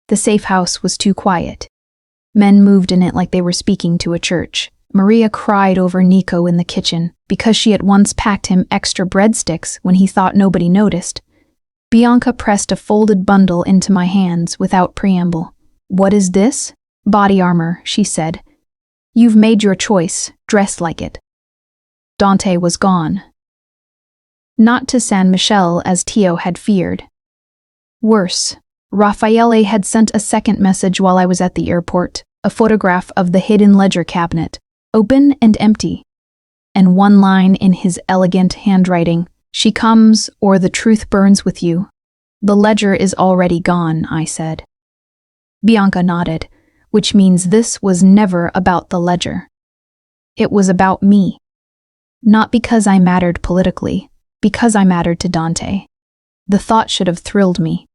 The safe house was too quiet. Men moved in it like they were speaking to a church. Maria cried over Nico in the kitchen because she had once packed him extra breadsticks when he thought nobody noticed. Bianca pressed a folded bundle into my hands without preamble. What is this? Body armor, she said. You've made your choice. Dress like it. Dante was gone. Not to San Michele as Teo had feared. Worse, Raffaele had sent a second message while I was at the airport, a photograph of the hidden ledger cabinet, open and empty, and one line in his elegant handwriting, "She comes or the truth burns with you." The ledger is already gone, I said. Bianca nodded, which means this was never about the ledger. It was about me. Not because I mattered politically, because I mattered to Dante. The thought should have thrilled me.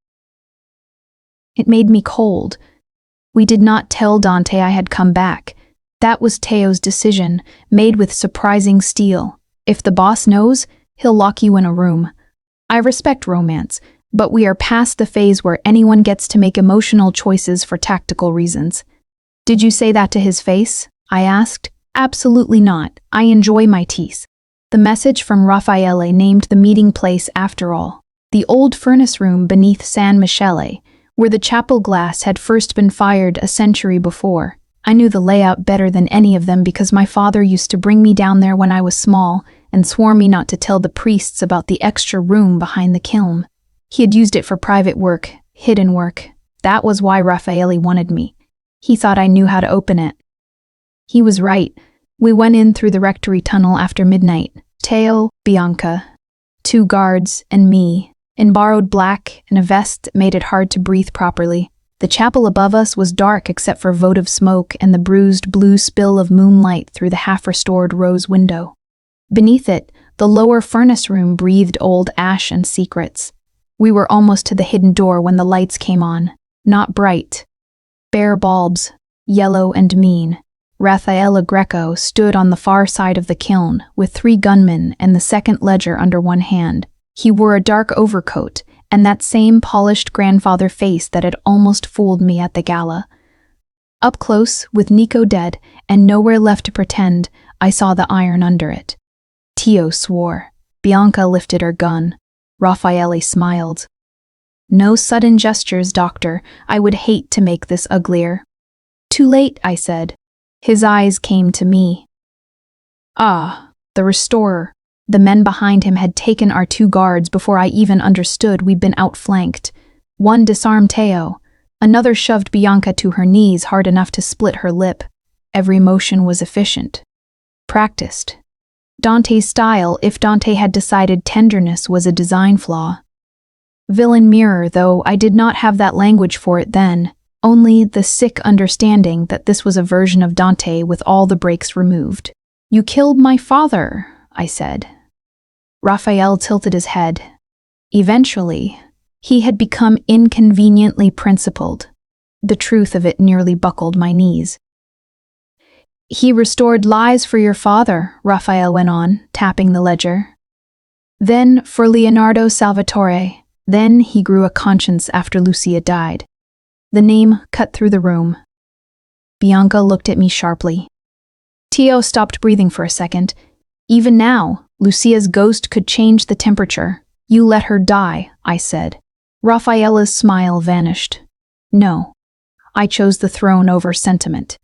It made me cold. We did not tell Dante I had come back. That was Teo's decision, made with surprising steel. If the boss knows, he'll lock you in a room. I respect romance, but we are past the phase where anyone gets to make emotional choices for tactical reasons. Did you say that to his face? I asked. Absolutely not. I enjoy my teas. The message from Raffaele named the meeting place after all. The old furnace room beneath San Michele, where the chapel glass had first been fired a century before. I knew the layout better than any of them because my father used to bring me down there when I was small and swore me not to tell the priests about the extra room behind the kiln. He had used it for private work, hidden work. That was why Raffaele wanted me. He thought I knew how to open it. He was right. We went in through the rectory tunnel after midnight. Teo, Bianca, 2 guards, and me, in borrowed black and a vest that made it hard to breathe properly. The chapel above us was dark except for votive smoke and the bruised blue spill of moonlight through the half-restored rose window. Beneath it, the lower furnace room breathed old ash and secrets. We were almost to the hidden door when the lights came on. Not bright. Bare bulbs, yellow and mean. Raffaele Greco stood on the far side of the kiln, with 3 gunmen and the second ledger under one hand. He wore a dark overcoat, and that same polished grandfather face that had almost fooled me at the gala. Up close, with Nico dead, and nowhere left to pretend, I saw the iron under it. Teo swore. Bianca lifted her gun. Raffaele smiled. No sudden gestures, Doctor. I would hate to make this uglier. Too late, I said. His eyes came to me. Ah, the restorer. The men behind him had taken our 2 guards before I even understood we'd been outflanked. One disarmed Teo. Another shoved Bianca to her knees hard enough to split her lip. Every motion was efficient. Practiced. Dante's style if Dante had decided tenderness was a design flaw. Villain mirror, though I did not have that language for it then. Only the sick understanding that this was a version of Dante with all the breaks removed. You killed my father, I said. Raphael tilted his head. Eventually, he had become inconveniently principled. The truth of it nearly buckled my knees. He restored lies for your father, Raphael went on, tapping the ledger. Then for Leonardo Salvatore. Then he grew a conscience after Lucia died. The name cut through the room. Bianca looked at me sharply. Teo stopped breathing for a second. Even now, Lucia's ghost could change the temperature. You let her die, I said. Raffaella's smile vanished. No, I chose the throne over sentiment.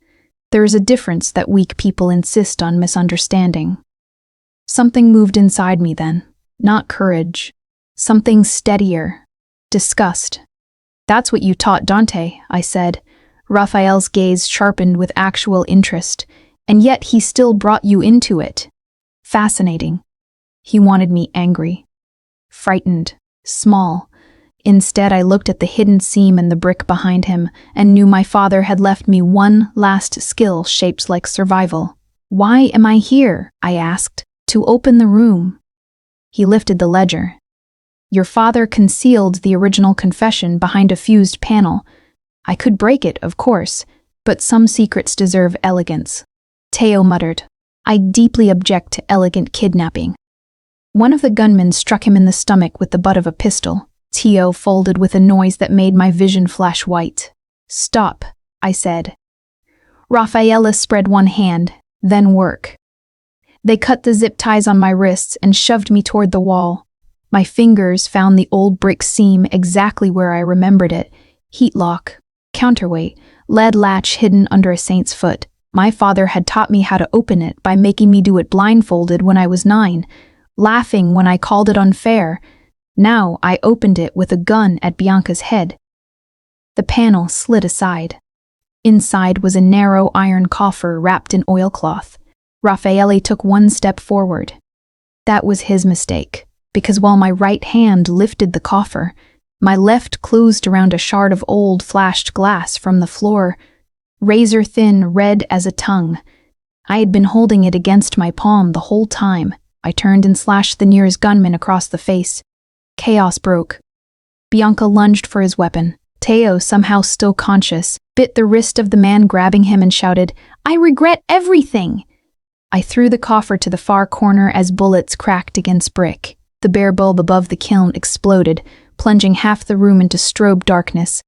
There is a difference that weak people insist on misunderstanding. Something moved inside me then, not courage. Something steadier. Disgust. That's what you taught Dante, I said. Raphael's gaze sharpened with actual interest, and yet he still brought you into it. Fascinating. He wanted me angry, frightened, small. Instead, I looked at the hidden seam in the brick behind him and knew my father had left me one last skill shaped like survival. "Why am I here?" I asked. "To open the room." He lifted the ledger. "Your father concealed the original confession behind a fused panel. I could break it, of course, but some secrets deserve elegance." Teo muttered. "I deeply object to elegant kidnapping." One of the gunmen struck him in the stomach with the butt of a pistol. Teo folded with a noise that made my vision flash white. "Stop," I said. Rafaela spread one hand, "Then work." They cut the zip ties on my wrists and shoved me toward the wall. My fingers found the old brick seam exactly where I remembered it. Heat lock, counterweight, lead latch hidden under a saint's foot. My father had taught me how to open it by making me do it blindfolded when I was 9, laughing when I called it unfair. Now I opened it with a gun at Bianca's head. The panel slid aside. Inside was a narrow iron coffer wrapped in oilcloth. Raffaele took one step forward. That was his mistake, because while my right hand lifted the coffer, my left closed around a shard of old flashed glass from the floor, razor thin, red as a tongue. I had been holding it against my palm the whole time. I turned and slashed the nearest gunman across the face. Chaos broke. Bianca lunged for his weapon. Teo, somehow still conscious, bit the wrist of the man grabbing him and shouted, "I regret everything!" I threw the coffer to the far corner as bullets cracked against brick. The bare bulb above the kiln exploded, plunging half the room into strobe darkness.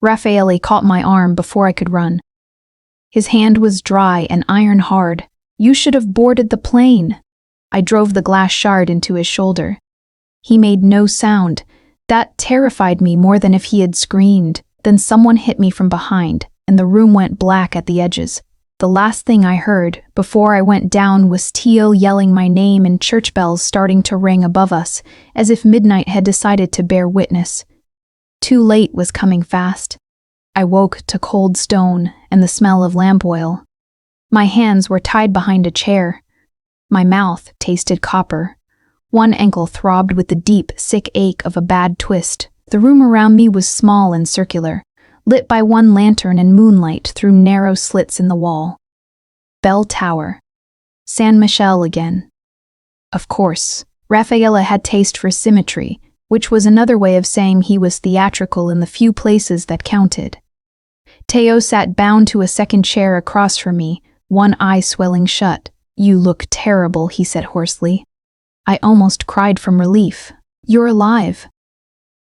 Raffaele caught my arm before I could run. His hand was dry and iron hard. "You should have boarded the plane." I drove the glass shard into his shoulder. He made no sound. That terrified me more than if he had screamed. Then someone hit me from behind, and the room went black at the edges. The last thing I heard before I went down was Teo yelling my name and church bells starting to ring above us, as if midnight had decided to bear witness. Too late was coming fast. I woke to cold stone and the smell of lamp oil. My hands were tied behind a chair. My mouth tasted copper. One ankle throbbed with the deep, sick ache of a bad twist. The room around me was small and circular, lit by one lantern and moonlight through narrow slits in the wall. Bell Tower. San Michele again. Of course, Raffaella had taste for symmetry, which was another way of saying he was theatrical in the few places that counted. Teo sat bound to a second chair across from me, one eye swelling shut. "You look terrible," he said hoarsely. I almost cried from relief. "You're alive."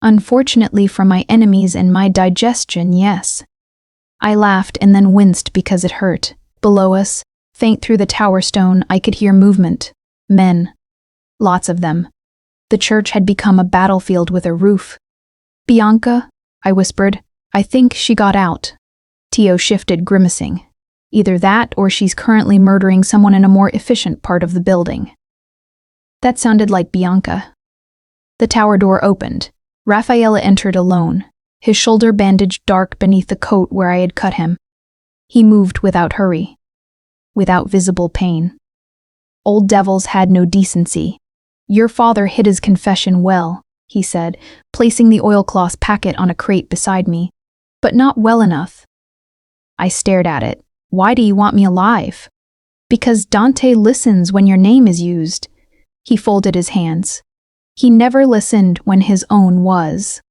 "Unfortunately for my enemies and my digestion, yes." I laughed and then winced because it hurt. Below us, faint through the tower stone, I could hear movement. Men. Lots of them. The church had become a battlefield with a roof. "Bianca?" I whispered. "I think she got out." Teo shifted, grimacing. "Either that or she's currently murdering someone in a more efficient part of the building." That sounded like Bianca. The tower door opened. Raffaella entered alone, his shoulder bandaged dark beneath the coat where I had cut him. He moved without hurry, without visible pain. "Old devils had no decency. Your father hid his confession well," he said, placing the oilcloth packet on a crate beside me. "But not well enough." I stared at it. "Why do you want me alive?" "Because Dante listens when your name is used." He folded his hands. He never listened when his own was.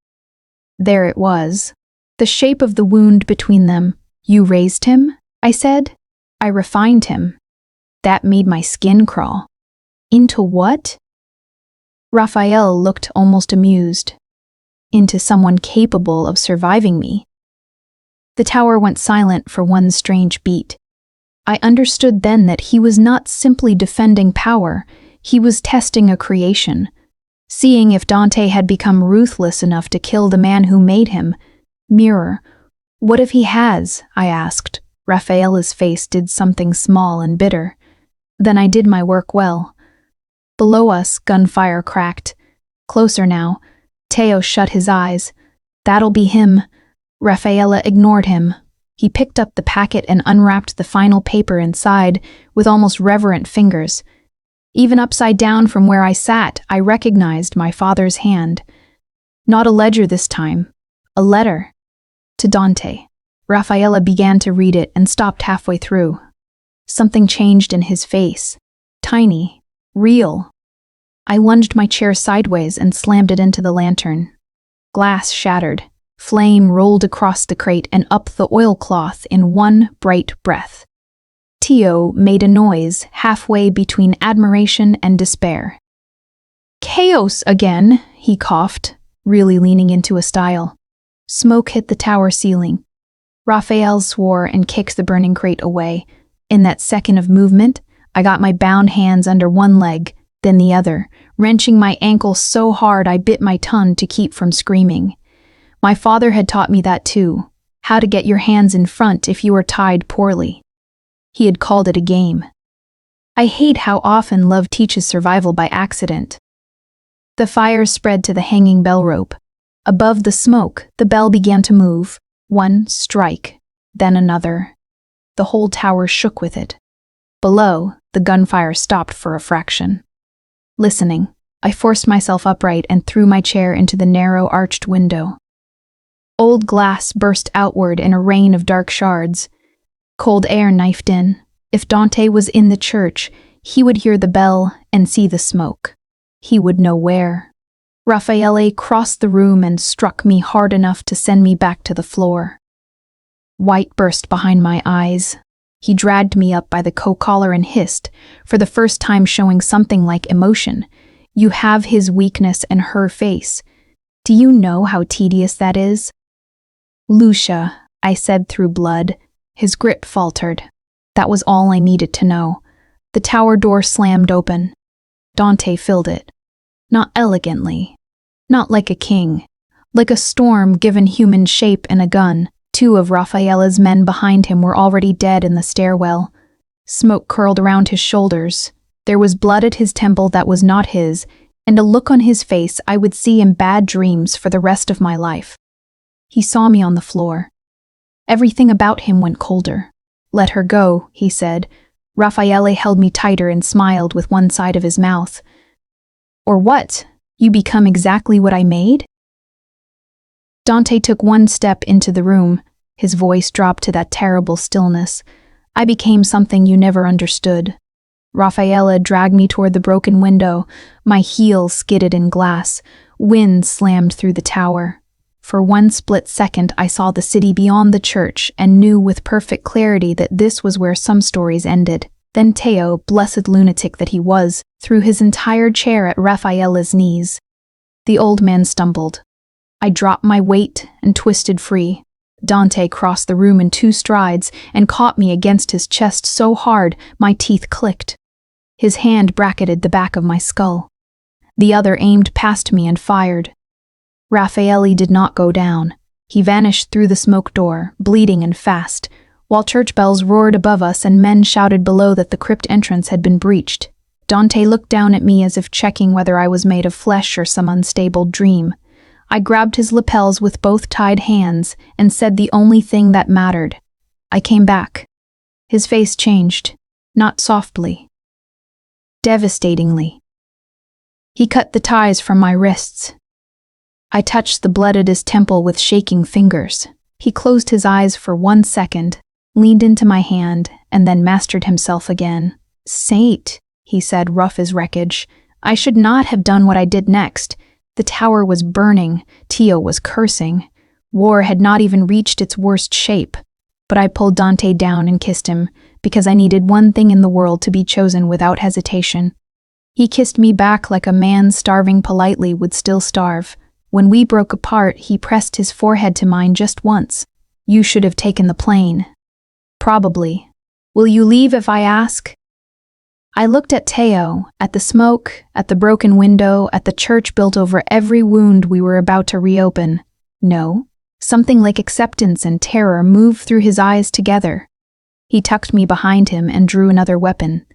There it was, the shape of the wound between them. "You raised him?" I said. "I refined him." That made my skin crawl. "Into what?" Raphael looked almost amused. "Into someone capable of surviving me." The tower went silent for one strange beat. I understood then that he was not simply defending power, he was testing a creation, seeing if Dante had become ruthless enough to kill the man who made him. "Mirror, what if he has?" I asked. Raffaella's face did something small and bitter. Then I did my work well. Below us, gunfire cracked. Closer now. Teo shut his eyes. "That'll be him." Raffaella ignored him. He picked up the packet and unwrapped the final paper inside with almost reverent fingers. Even upside down from where I sat, I recognized my father's hand. Not a ledger this time. A letter. To Dante. Raffaella began to read it and stopped halfway through. Something changed in his face. Tiny. Real. I lunged my chair sideways and slammed it into the lantern. Glass shattered. Flame rolled across the crate and up the oilcloth in one bright breath. Tio made a noise halfway between admiration and despair. "Chaos again," he coughed, really leaning into a style. Smoke hit the tower ceiling. Raphael swore and kicked the burning crate away. In that second of movement, I got my bound hands under one leg, then the other, wrenching my ankle so hard I bit my tongue to keep from screaming. My father had taught me that too, how to get your hands in front if you were tied poorly. He had called it a game. I hate how often love teaches survival by accident. The fire spread to the hanging bell rope. Above the smoke, the bell began to move. One strike, then another. The whole tower shook with it. Below, the gunfire stopped for a fraction. Listening, I forced myself upright and threw my chair into the narrow arched window. Old glass burst outward in a rain of dark shards. Cold air knifed in. If Dante was in the church, he would hear the bell and see the smoke. He would know where. Raffaele crossed the room and struck me hard enough to send me back to the floor. White burst behind my eyes. He dragged me up by the coat collar and hissed, for the first time showing something like emotion. "You have his weakness and her face. Do you know how tedious that is?" "Lucia," I said through blood. His grip faltered. That was all I needed to know. The tower door slammed open. Dante filled it. Not elegantly. Not like a king. Like a storm given human shape and a gun. Two of Raffaella's men behind him were already dead in the stairwell. Smoke curled around his shoulders. There was blood at his temple that was not his, and a look on his face I would see in bad dreams for the rest of my life. He saw me on the floor. Everything about him went colder. "Let her go," he said. Raffaele held me tighter and smiled with one side of his mouth. "Or what? You become exactly what I made?" Dante took one step into the room. His voice dropped to that terrible stillness. "I became something you never understood." Raffaella dragged me toward the broken window. My heel skidded in glass. Wind slammed through the tower. For one split second, I saw the city beyond the church and knew with perfect clarity that this was where some stories ended. Then Teo, blessed lunatic that he was, threw his entire chair at Raffaella's knees. The old man stumbled. I dropped my weight and twisted free. Dante crossed the room in 2 strides and caught me against his chest so hard my teeth clicked. His hand bracketed the back of my skull. The other aimed past me and fired. Raffaele did not go down. He vanished through the smoke door, bleeding and fast, while church bells roared above us and men shouted below that the crypt entrance had been breached. Dante looked down at me as if checking whether I was made of flesh or some unstable dream. I grabbed his lapels with both tied hands and said the only thing that mattered. I came back. His face changed, not softly. Devastatingly. He cut the ties from my wrists. I touched the blood at his temple with shaking fingers. He closed his eyes for 1 second, leaned into my hand, and then mastered himself again. "Saint," he said, rough as wreckage. "I should not have done what I did next. The tower was burning. Tio was cursing. War had not even reached its worst shape. But I pulled Dante down and kissed him, because I needed one thing in the world to be chosen without hesitation. He kissed me back like a man starving politely would still starve. When we broke apart, he pressed his forehead to mine just once. "You should have taken the plane." "Probably. Will you leave if I ask?" I looked at Teo, at the smoke, at the broken window, at the church built over every wound we were about to reopen. No. Something like acceptance and terror moved through his eyes together. He tucked me behind him and drew another weapon.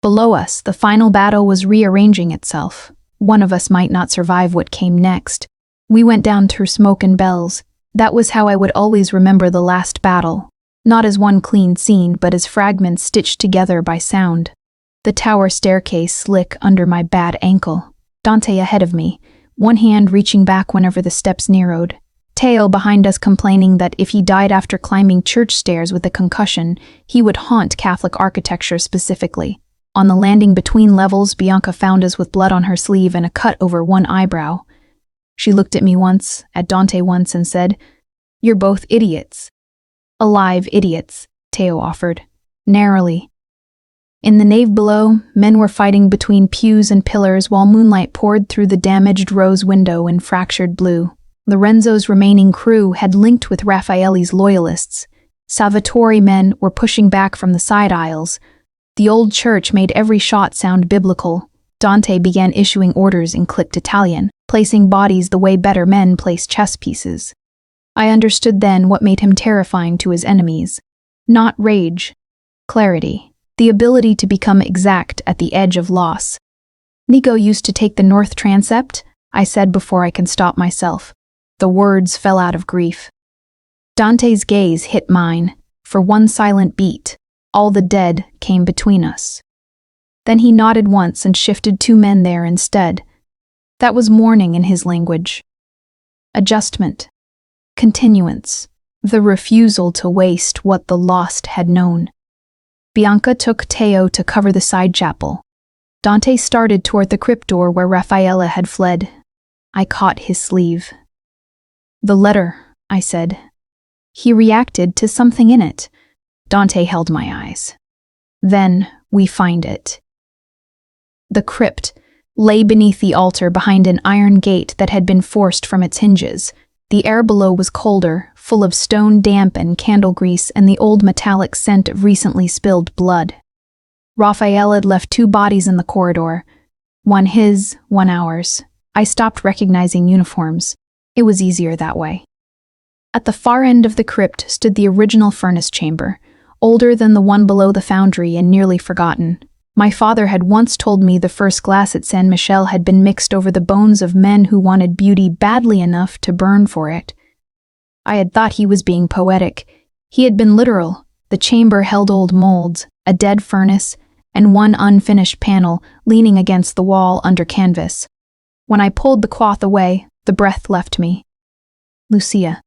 Below us, the final battle was rearranging itself. One of us might not survive what came next. We went down through smoke and bells. That was how I would always remember the last battle. Not as one clean scene, but as fragments stitched together by sound. The tower staircase slick under my bad ankle. Dante ahead of me, one hand reaching back whenever the steps narrowed. Teo behind us complaining that if he died after climbing church stairs with a concussion, he would haunt Catholic architecture specifically. On the landing between levels, Bianca found us with blood on her sleeve and a cut over one eyebrow. She looked at me once, at Dante once, and said, "You're both idiots." "Alive idiots," Teo offered, narrowly. In the nave below, men were fighting between pews and pillars while moonlight poured through the damaged rose window in fractured blue. Lorenzo's remaining crew had linked with Raffaelli's loyalists. Salvatore men were pushing back from the side aisles. The old church made every shot sound biblical. Dante began issuing orders in clipped Italian, placing bodies the way better men place chess pieces. I understood then what made him terrifying to his enemies. Not rage, clarity, the ability to become exact at the edge of loss. "Nico used to take the north transept," I said before I can stop myself. The words fell out of grief. Dante's gaze hit mine. For one silent beat, all the dead came between us. Then he nodded once and shifted two men there instead. That was mourning in his language. Adjustment. Continuance. The refusal to waste what the lost had known. Bianca took Teo to cover the side chapel. Dante started toward the crypt door where Raffaella had fled. I caught his sleeve. "The letter," I said. He reacted to something in it. Dante held my eyes. "Then we find it." The crypt lay beneath the altar behind an iron gate that had been forced from its hinges. The air below was colder, full of stone damp and candle grease and the old metallic scent of recently spilled blood. Raphael had left two bodies in the corridor. One his, one ours. I stopped recognizing uniforms. It was easier that way. At the far end of the crypt stood the original furnace chamber, older than the one below the foundry and nearly forgotten. My father had once told me the first glass at San Michele had been mixed over the bones of men who wanted beauty badly enough to burn for it. I had thought he was being poetic. He had been literal. The chamber held old molds, a dead furnace, and one unfinished panel leaning against the wall under canvas. When I pulled the cloth away, the breath left me. Lucia.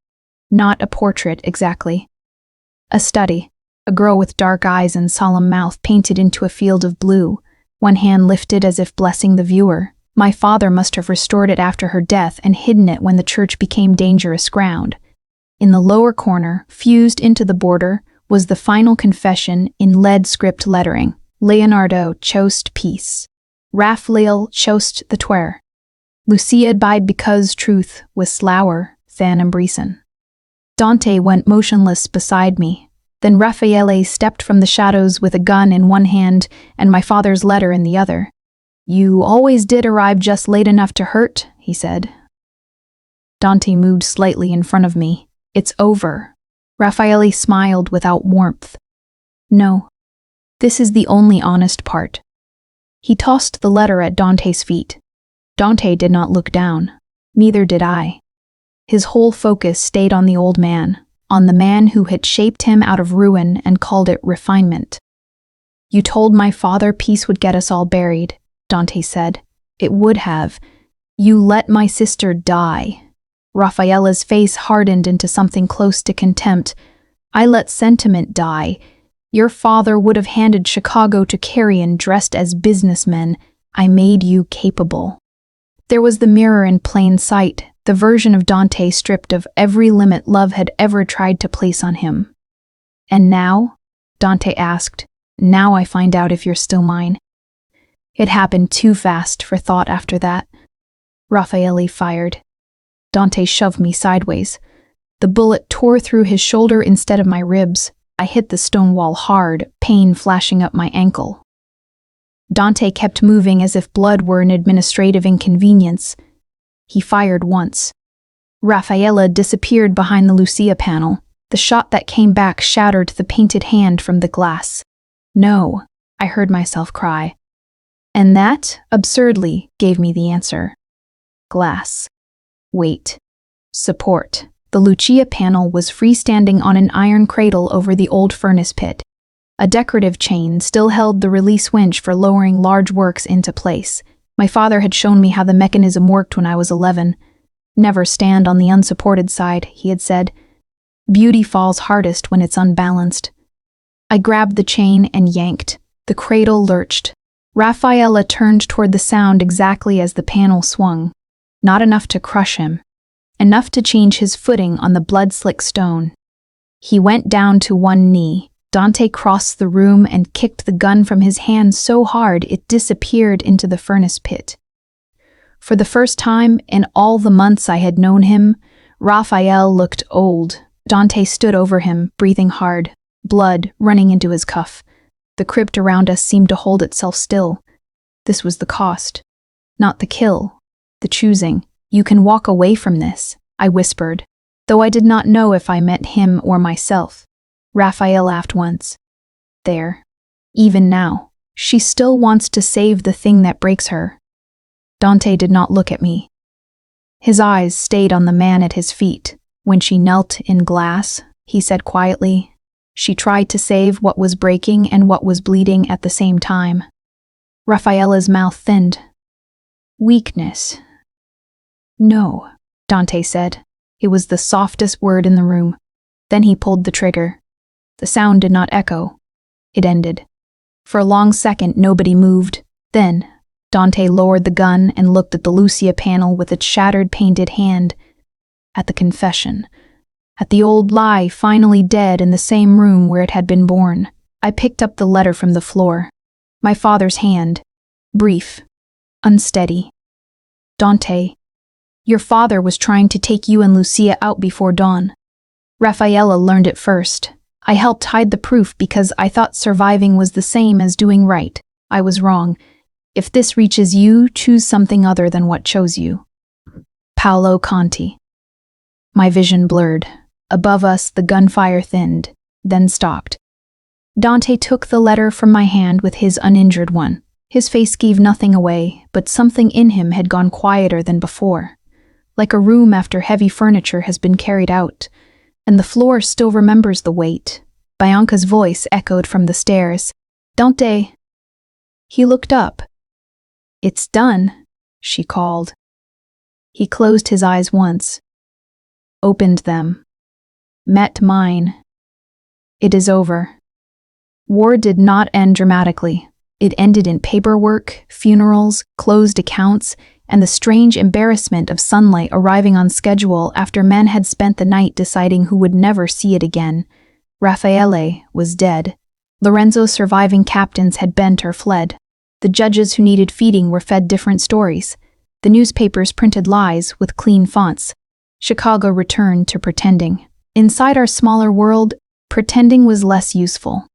Not a portrait, exactly. A study. A girl with dark eyes and solemn mouth painted into a field of blue, one hand lifted as if blessing the viewer. My father must have restored it after her death and hidden it when the church became dangerous ground. In the lower corner, fused into the border, was the final confession in lead script lettering. Leonardo chost peace. Raphael chost the twer. Lucia died because truth was slower than embracen. Dante went motionless beside me. Then Raffaele stepped from the shadows with a gun in one hand and my father's letter in the other. "You always did arrive just late enough to hurt," he said. Dante moved slightly in front of me. "It's over." Raffaele smiled without warmth. "No. This is the only honest part." He tossed the letter at Dante's feet. Dante did not look down. Neither did I. His whole focus stayed on the old man, on the man who had shaped him out of ruin and called it refinement. "You told my father peace would get us all buried," Dante said. "It would have. You let my sister die." Raffaella's face hardened into something close to contempt. "I let sentiment die. Your father would have handed Chicago to carrion dressed as businessmen. I made you capable." There was the mirror in plain sight, the version of Dante stripped of every limit love had ever tried to place on him. "And now?" Dante asked. "Now I find out if you're still mine." It happened too fast for thought after that. Raffaele fired. Dante shoved me sideways. The bullet tore through his shoulder instead of my ribs. I hit the stone wall hard, pain flashing up my ankle. Dante kept moving as if blood were an administrative inconvenience. He fired once. Raffaella disappeared behind the Lucia panel. The shot that came back shattered the painted hand from the glass. "No," I heard myself cry. And that, absurdly, gave me the answer. Glass. Weight. Support. The Lucia panel was freestanding on an iron cradle over the old furnace pit. A decorative chain still held the release winch for lowering large works into place. My father had shown me how the mechanism worked when I was 11. Never stand on the unsupported side, he had said. Beauty falls hardest when it's unbalanced. I grabbed the chain and yanked. The cradle lurched. Raffaella turned toward the sound exactly as the panel swung. Not enough to crush him. Enough to change his footing on the blood-slick stone. He went down to one knee. Dante crossed the room and kicked the gun from his hand so hard it disappeared into the furnace pit. For the first time in all the months I had known him, Raphael looked old. Dante stood over him, breathing hard, blood running into his cuff. The crypt around us seemed to hold itself still. This was the cost. Not the kill. The choosing. You can walk away from this, I whispered, though I did not know if I meant him or myself. Raphael laughed once. There. Even now. She still wants to save the thing that breaks her. Dante did not look at me. His eyes stayed on the man at his feet. When she knelt in glass, he said quietly, she tried to save what was breaking and what was bleeding at the same time. Raffaella's mouth thinned. Weakness. No, Dante said. It was the softest word in the room. Then he pulled the trigger. The sound did not echo. It ended. For a long second, nobody moved. Then, Dante lowered the gun and looked at the Lucia panel with its shattered painted hand. At the confession. At the old lie finally dead in the same room where it had been born. I picked up the letter from the floor. My father's hand. Brief. Unsteady. Dante. Your father was trying to take you and Lucia out before dawn. Raffaella learned it first. I helped hide the proof because I thought surviving was the same as doing right. I was wrong. If this reaches you, choose something other than what chose you. Paolo Conti. My vision blurred. Above us, the gunfire thinned, then stopped. Dante took the letter from my hand with his uninjured one. His face gave nothing away, but something in him had gone quieter than before. Like a room after heavy furniture has been carried out, and the floor still remembers the weight. Bianca's voice echoed from the stairs. Dante. He looked up. It's done, she called. He closed his eyes once. Opened them. Met mine. It is over. War did not end dramatically. It ended in paperwork, funerals, closed accounts, and the strange embarrassment of sunlight arriving on schedule after men had spent the night deciding who would never see it again. Raffaele was dead. Lorenzo's surviving captains had bent or fled. The judges who needed feeding were fed different stories. The newspapers printed lies with clean fonts. Chicago returned to pretending. Inside our smaller world, pretending was less useful.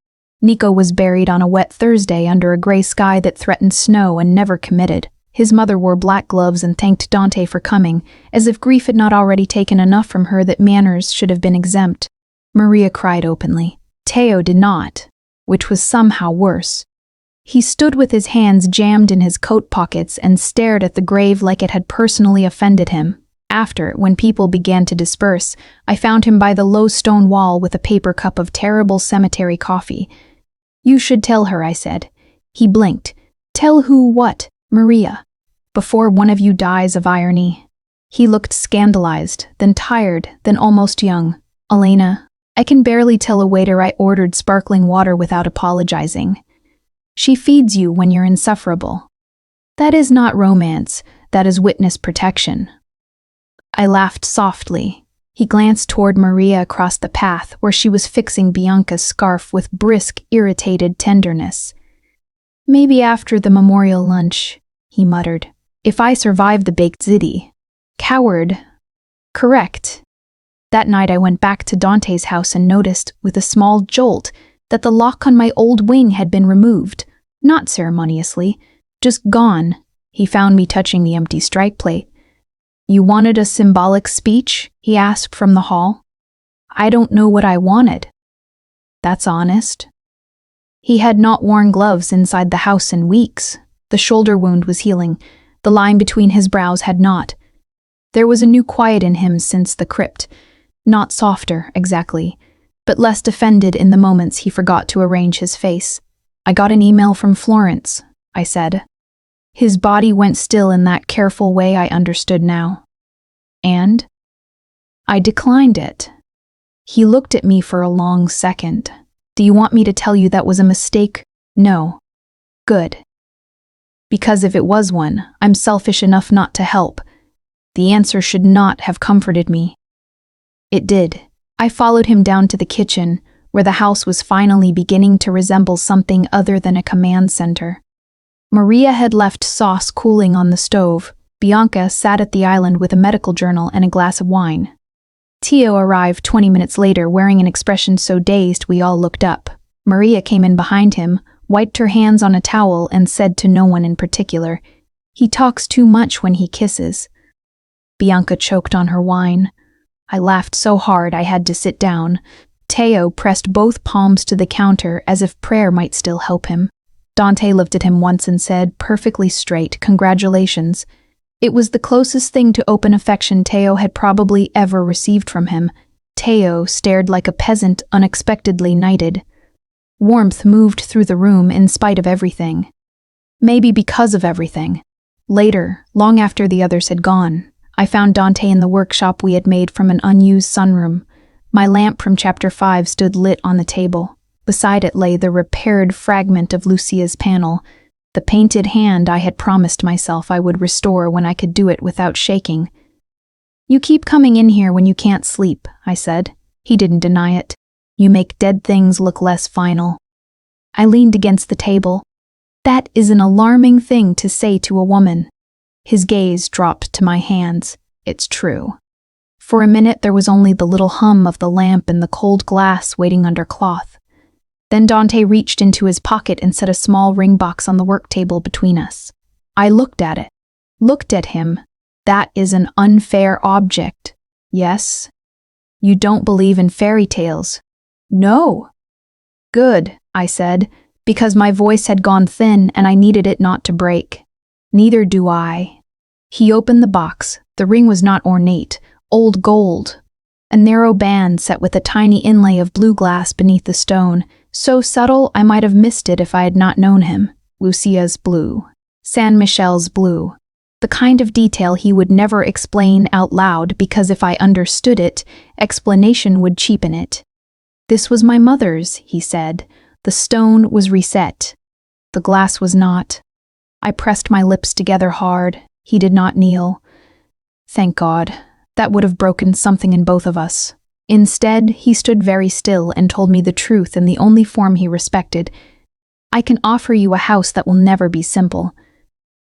Nico was buried on a wet Thursday under a gray sky that threatened snow and never committed. His mother wore black gloves and thanked Dante for coming, as if grief had not already taken enough from her that manners should have been exempt. Maria cried openly. Teo did not, which was somehow worse. He stood with his hands jammed in his coat pockets and stared at the grave like it had personally offended him. After, when people began to disperse, I found him by the low stone wall with a paper cup of terrible cemetery coffee. You should tell her, I said. He blinked. Tell who what? Maria. Before one of you dies of irony. He looked scandalized, then tired, then almost young. Elena, I can barely tell a waiter I ordered sparkling water without apologizing. She feeds you when you're insufferable. That is not romance, that is witness protection. I laughed softly. He glanced toward Maria across the path where she was fixing Bianca's scarf with brisk, irritated tenderness. Maybe after the memorial lunch, he muttered. If I survive the baked ziti. Coward. Correct. That night I went back to Dante's house and noticed, with a small jolt, that the lock on my old wing had been removed. Not ceremoniously, just gone. He found me touching the empty strike plate. You wanted a symbolic speech? He asked from the hall. I don't know what I wanted. That's honest. He had not worn gloves inside the house in weeks. The shoulder wound was healing. The line between his brows had not. There was a new quiet in him since the crypt. Not softer, exactly, but less defended in the moments he forgot to arrange his face. "I got an email from Florence," I said. His body went still in that careful way I understood now. "And?" "I declined it." He looked at me for a long second. "Do you want me to tell you that was a mistake?" "No." "Good. Because if it was one, I'm selfish enough not to help. The answer should not have comforted me." It did. I followed him down to the kitchen, where the house was finally beginning to resemble something other than a command center. Maria had left sauce cooling on the stove. Bianca sat at the island with a medical journal and a glass of wine. Tio arrived 20 minutes later wearing an expression so dazed we all looked up. Maria came in behind him, wiped her hands on a towel and said to no one in particular, "He talks too much when he kisses." Bianca choked on her wine. I laughed so hard I had to sit down. Teo pressed both palms to the counter as if prayer might still help him. Dante looked at him once and said, perfectly straight, "Congratulations." It was the closest thing to open affection Teo had probably ever received from him. Teo stared like a peasant unexpectedly knighted. Warmth moved through the room in spite of everything. Maybe because of everything. Later, long after the others had gone, I found Dante in the workshop we had made from an unused sunroom. My lamp from Chapter 5 stood lit on the table. Beside it lay the repaired fragment of Lucia's panel, the painted hand I had promised myself I would restore when I could do it without shaking. "You keep coming in here when you can't sleep," I said. He didn't deny it. "You make dead things look less final." I leaned against the table. "That is an alarming thing to say to a woman." His gaze dropped to my hands. "It's true." For a minute there was only the little hum of the lamp and the cold glass waiting under cloth. Then Dante reached into his pocket and set a small ring box on the work table between us. I looked at it. Looked at him. "That is an unfair object." "Yes." "You don't believe in fairy tales." "No." "Good," I said, because my voice had gone thin and I needed it not to break. "Neither do I." He opened the box. The ring was not ornate, old gold. A narrow band set with a tiny inlay of blue glass beneath the stone, so subtle I might have missed it if I had not known him. Lucia's blue. San Michel's blue. The kind of detail he would never explain out loud because if I understood it, explanation would cheapen it. "This was my mother's," he said. "The stone was reset. The glass was not." I pressed my lips together hard. He did not kneel. Thank God. That would have broken something in both of us. Instead, he stood very still and told me the truth in the only form he respected. "I can offer you a house that will never be simple.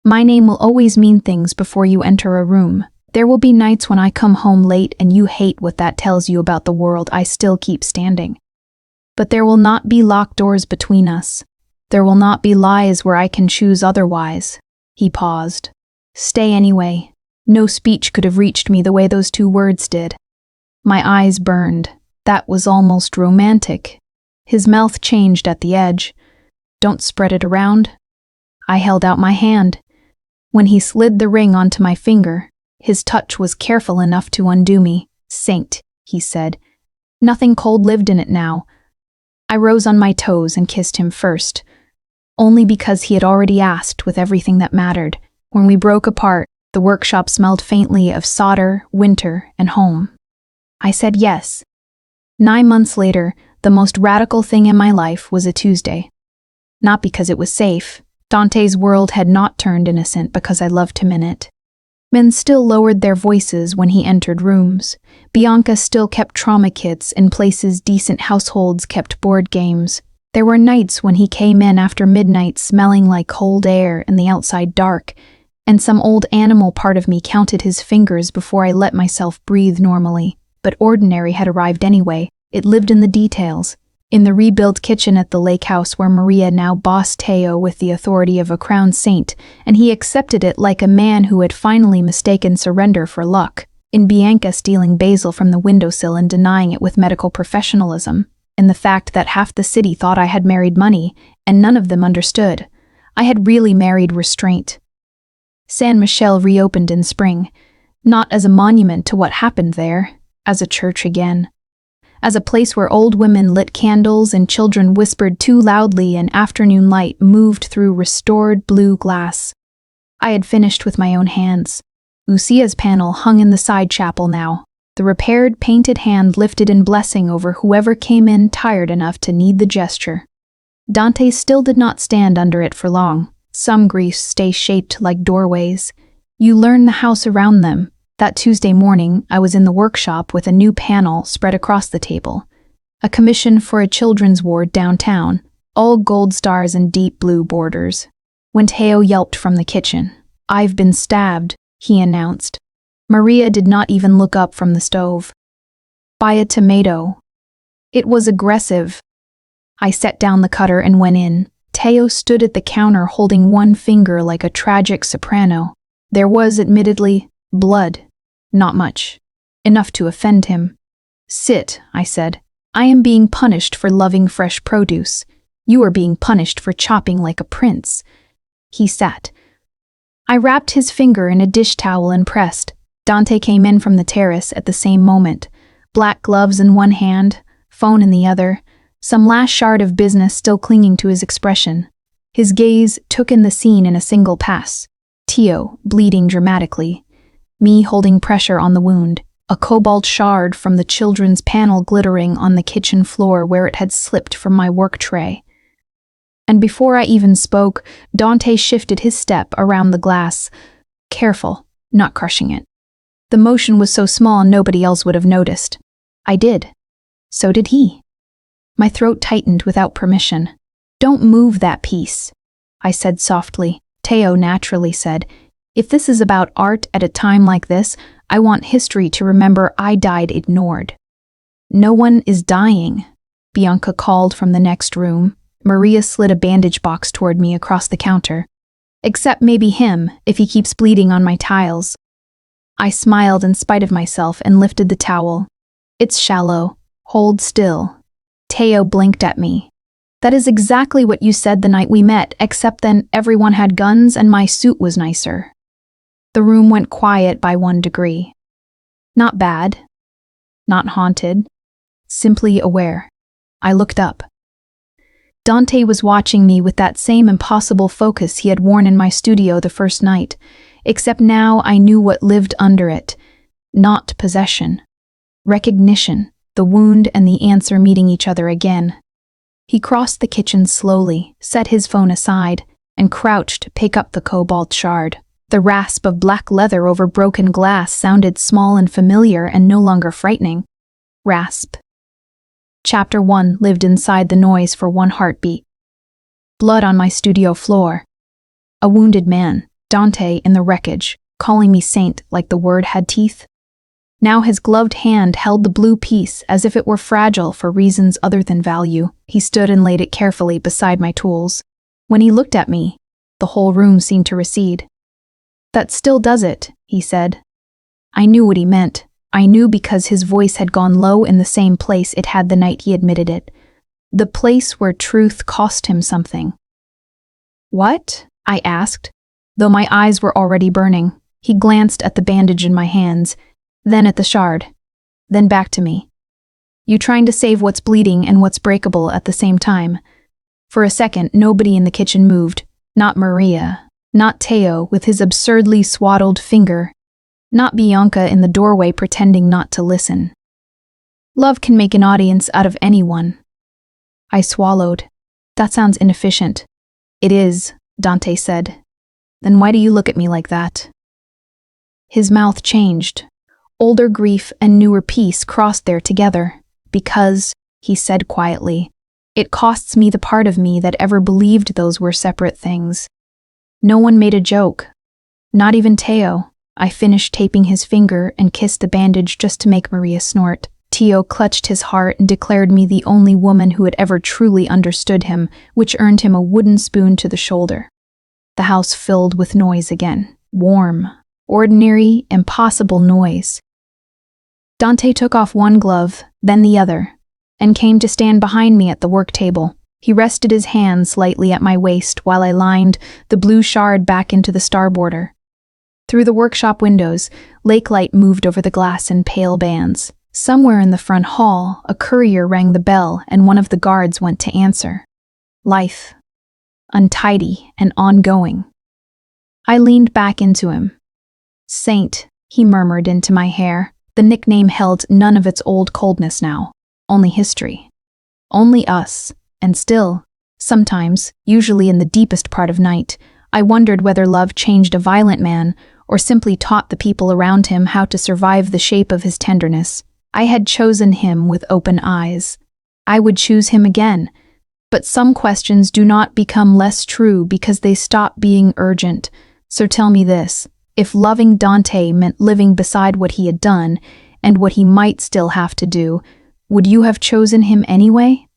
My name will always mean things before you enter a room. There will be nights when I come home late and you hate what that tells you about the world. I still keep standing. But there will not be locked doors between us. There will not be lies where I can choose otherwise." He paused. "Stay anyway." No speech could have reached me the way those two words did. My eyes burned. That was almost romantic. His mouth changed at the edge. "Don't spread it around." I held out my hand. When he slid the ring onto my finger, his touch was careful enough to undo me. "Saint," he said. "Nothing cold lived in it now." I rose on my toes and kissed him first, only because he had already asked with everything that mattered. When we broke apart, the workshop smelled faintly of solder, winter, and home. I said yes. 9 months later, the most radical thing in my life was a Tuesday. Not because it was safe. Dante's world had not turned innocent because I loved him in it. Men still lowered their voices when he entered rooms. Bianca still kept trauma kits in places decent households kept board games. There were nights when he came in after midnight smelling like cold air and the outside dark, and some old animal part of me counted his fingers before I let myself breathe normally. But ordinary had arrived anyway. It lived in the details. In the rebuilt kitchen at the lake house where Maria now bossed Teo with the authority of a crowned saint, and he accepted it like a man who had finally mistaken surrender for luck. In Bianca stealing basil from the windowsill and denying it with medical professionalism. In the fact that half the city thought I had married money, and none of them understood. I had really married restraint. San Michel reopened in spring, not as a monument to what happened there, as a church again. as a place where old women lit candles and children whispered too loudly and afternoon light moved through restored blue glass. I had finished with my own hands. Lucia's panel hung in the side chapel now, the repaired painted hand lifted in blessing over whoever came in tired enough to need the gesture. Dante still did not stand under it for long. Some griefs stay shaped like doorways. You learn the house around them. That Tuesday morning, I was in the workshop with a new panel spread across the table. A commission for a children's ward downtown, all gold stars and deep blue borders. When Teo yelped from the kitchen, "I've been stabbed," he announced. Maria did not even look up from the stove. "By a tomato." It was aggressive. I set down the cutter and went in. Teo stood at the counter holding one finger like a tragic soprano. There was, admittedly, blood. Not much. Enough to offend him. "Sit," I said. "I am being punished for loving fresh produce. You are being punished for chopping like a prince." He sat. I wrapped his finger in a dish towel and pressed. Dante came in from the terrace at the same moment. Black gloves in one hand, phone in the other, some last shard of business still clinging to his expression. His gaze took in the scene in a single pass. Teo, bleeding dramatically. Me holding pressure on the wound. A cobalt shard from the children's panel glittering on the kitchen floor where it had slipped from my work tray. And before I even spoke, Dante shifted his step around the glass. Careful, not crushing it. The motion was so small nobody else would have noticed. I did. So did he. My throat tightened without permission. "Don't move that piece," I said softly. Teo naturally said, "If this is about art at a time like this, I want history to remember I died ignored." "No one is dying," Bianca called from the next room. Maria slid a bandage box toward me across the counter. "Except maybe him, if he keeps bleeding on my tiles." I smiled in spite of myself and lifted the towel. "It's shallow. Hold still." Teo blinked at me. "That is exactly what you said the night we met, except then everyone had guns and my suit was nicer." The room went quiet by 1 degree. Not bad. Not haunted. Simply aware. I looked up. Dante was watching me with that same impossible focus he had worn in my studio the first night, except now I knew what lived under it. Not possession. Recognition, the wound and the answer meeting each other again. He crossed the kitchen slowly, set his phone aside, and crouched to pick up the cobalt shard. The rasp of black leather over broken glass sounded small and familiar and no longer frightening. Rasp. Chapter 1 lived inside the noise for 1 heartbeat. Blood on my studio floor. A wounded man, Dante in the wreckage, calling me saint like the word had teeth. Now his gloved hand held the blue piece as if it were fragile for reasons other than value. He stood and laid it carefully beside my tools. When he looked at me, the whole room seemed to recede. "That still does it," he said. I knew what he meant. I knew because his voice had gone low in the same place it had the night he admitted it. The place where truth cost him something. "What?" I asked, though my eyes were already burning. He glanced at the bandage in my hands, then at the shard, then back to me. "You trying to save what's bleeding and what's breakable at the same time?" For a second, nobody in the kitchen moved. Not Maria, not Teo with his absurdly swaddled finger, not Bianca in the doorway pretending not to listen. Love can make an audience out of anyone. I swallowed. "That sounds inefficient." "It is," Dante said. "Then why do you look at me like that?" His mouth changed. Older grief and newer peace crossed there together. "Because," he said quietly, "it costs me the part of me that ever believed those were separate things." No one made a joke. Not even Teo. I finished taping his finger and kissed the bandage just to make Maria snort. Teo clutched his heart and declared me the only woman who had ever truly understood him, which earned him a wooden spoon to the shoulder. The house filled with noise again. Warm, ordinary, impossible noise. Dante took off one glove, then the other, and came to stand behind me at the work table. He rested his hands lightly at my waist while I lined the blue shard back into the star border. Through the workshop windows, lake light moved over the glass in pale bands. Somewhere in the front hall, a courier rang the bell and one of the guards went to answer. Life. Untidy and ongoing. I leaned back into him. Saint, he murmured into my hair. The nickname held none of its old coldness now. Only history. Only us. And still, sometimes, usually in the deepest part of night, I wondered whether love changed a violent man or simply taught the people around him how to survive the shape of his tenderness. I had chosen him with open eyes. I would choose him again. But some questions do not become less true because they stop being urgent. So tell me this, if loving Dante meant living beside what he had done and what he might still have to do, would you have chosen him anyway?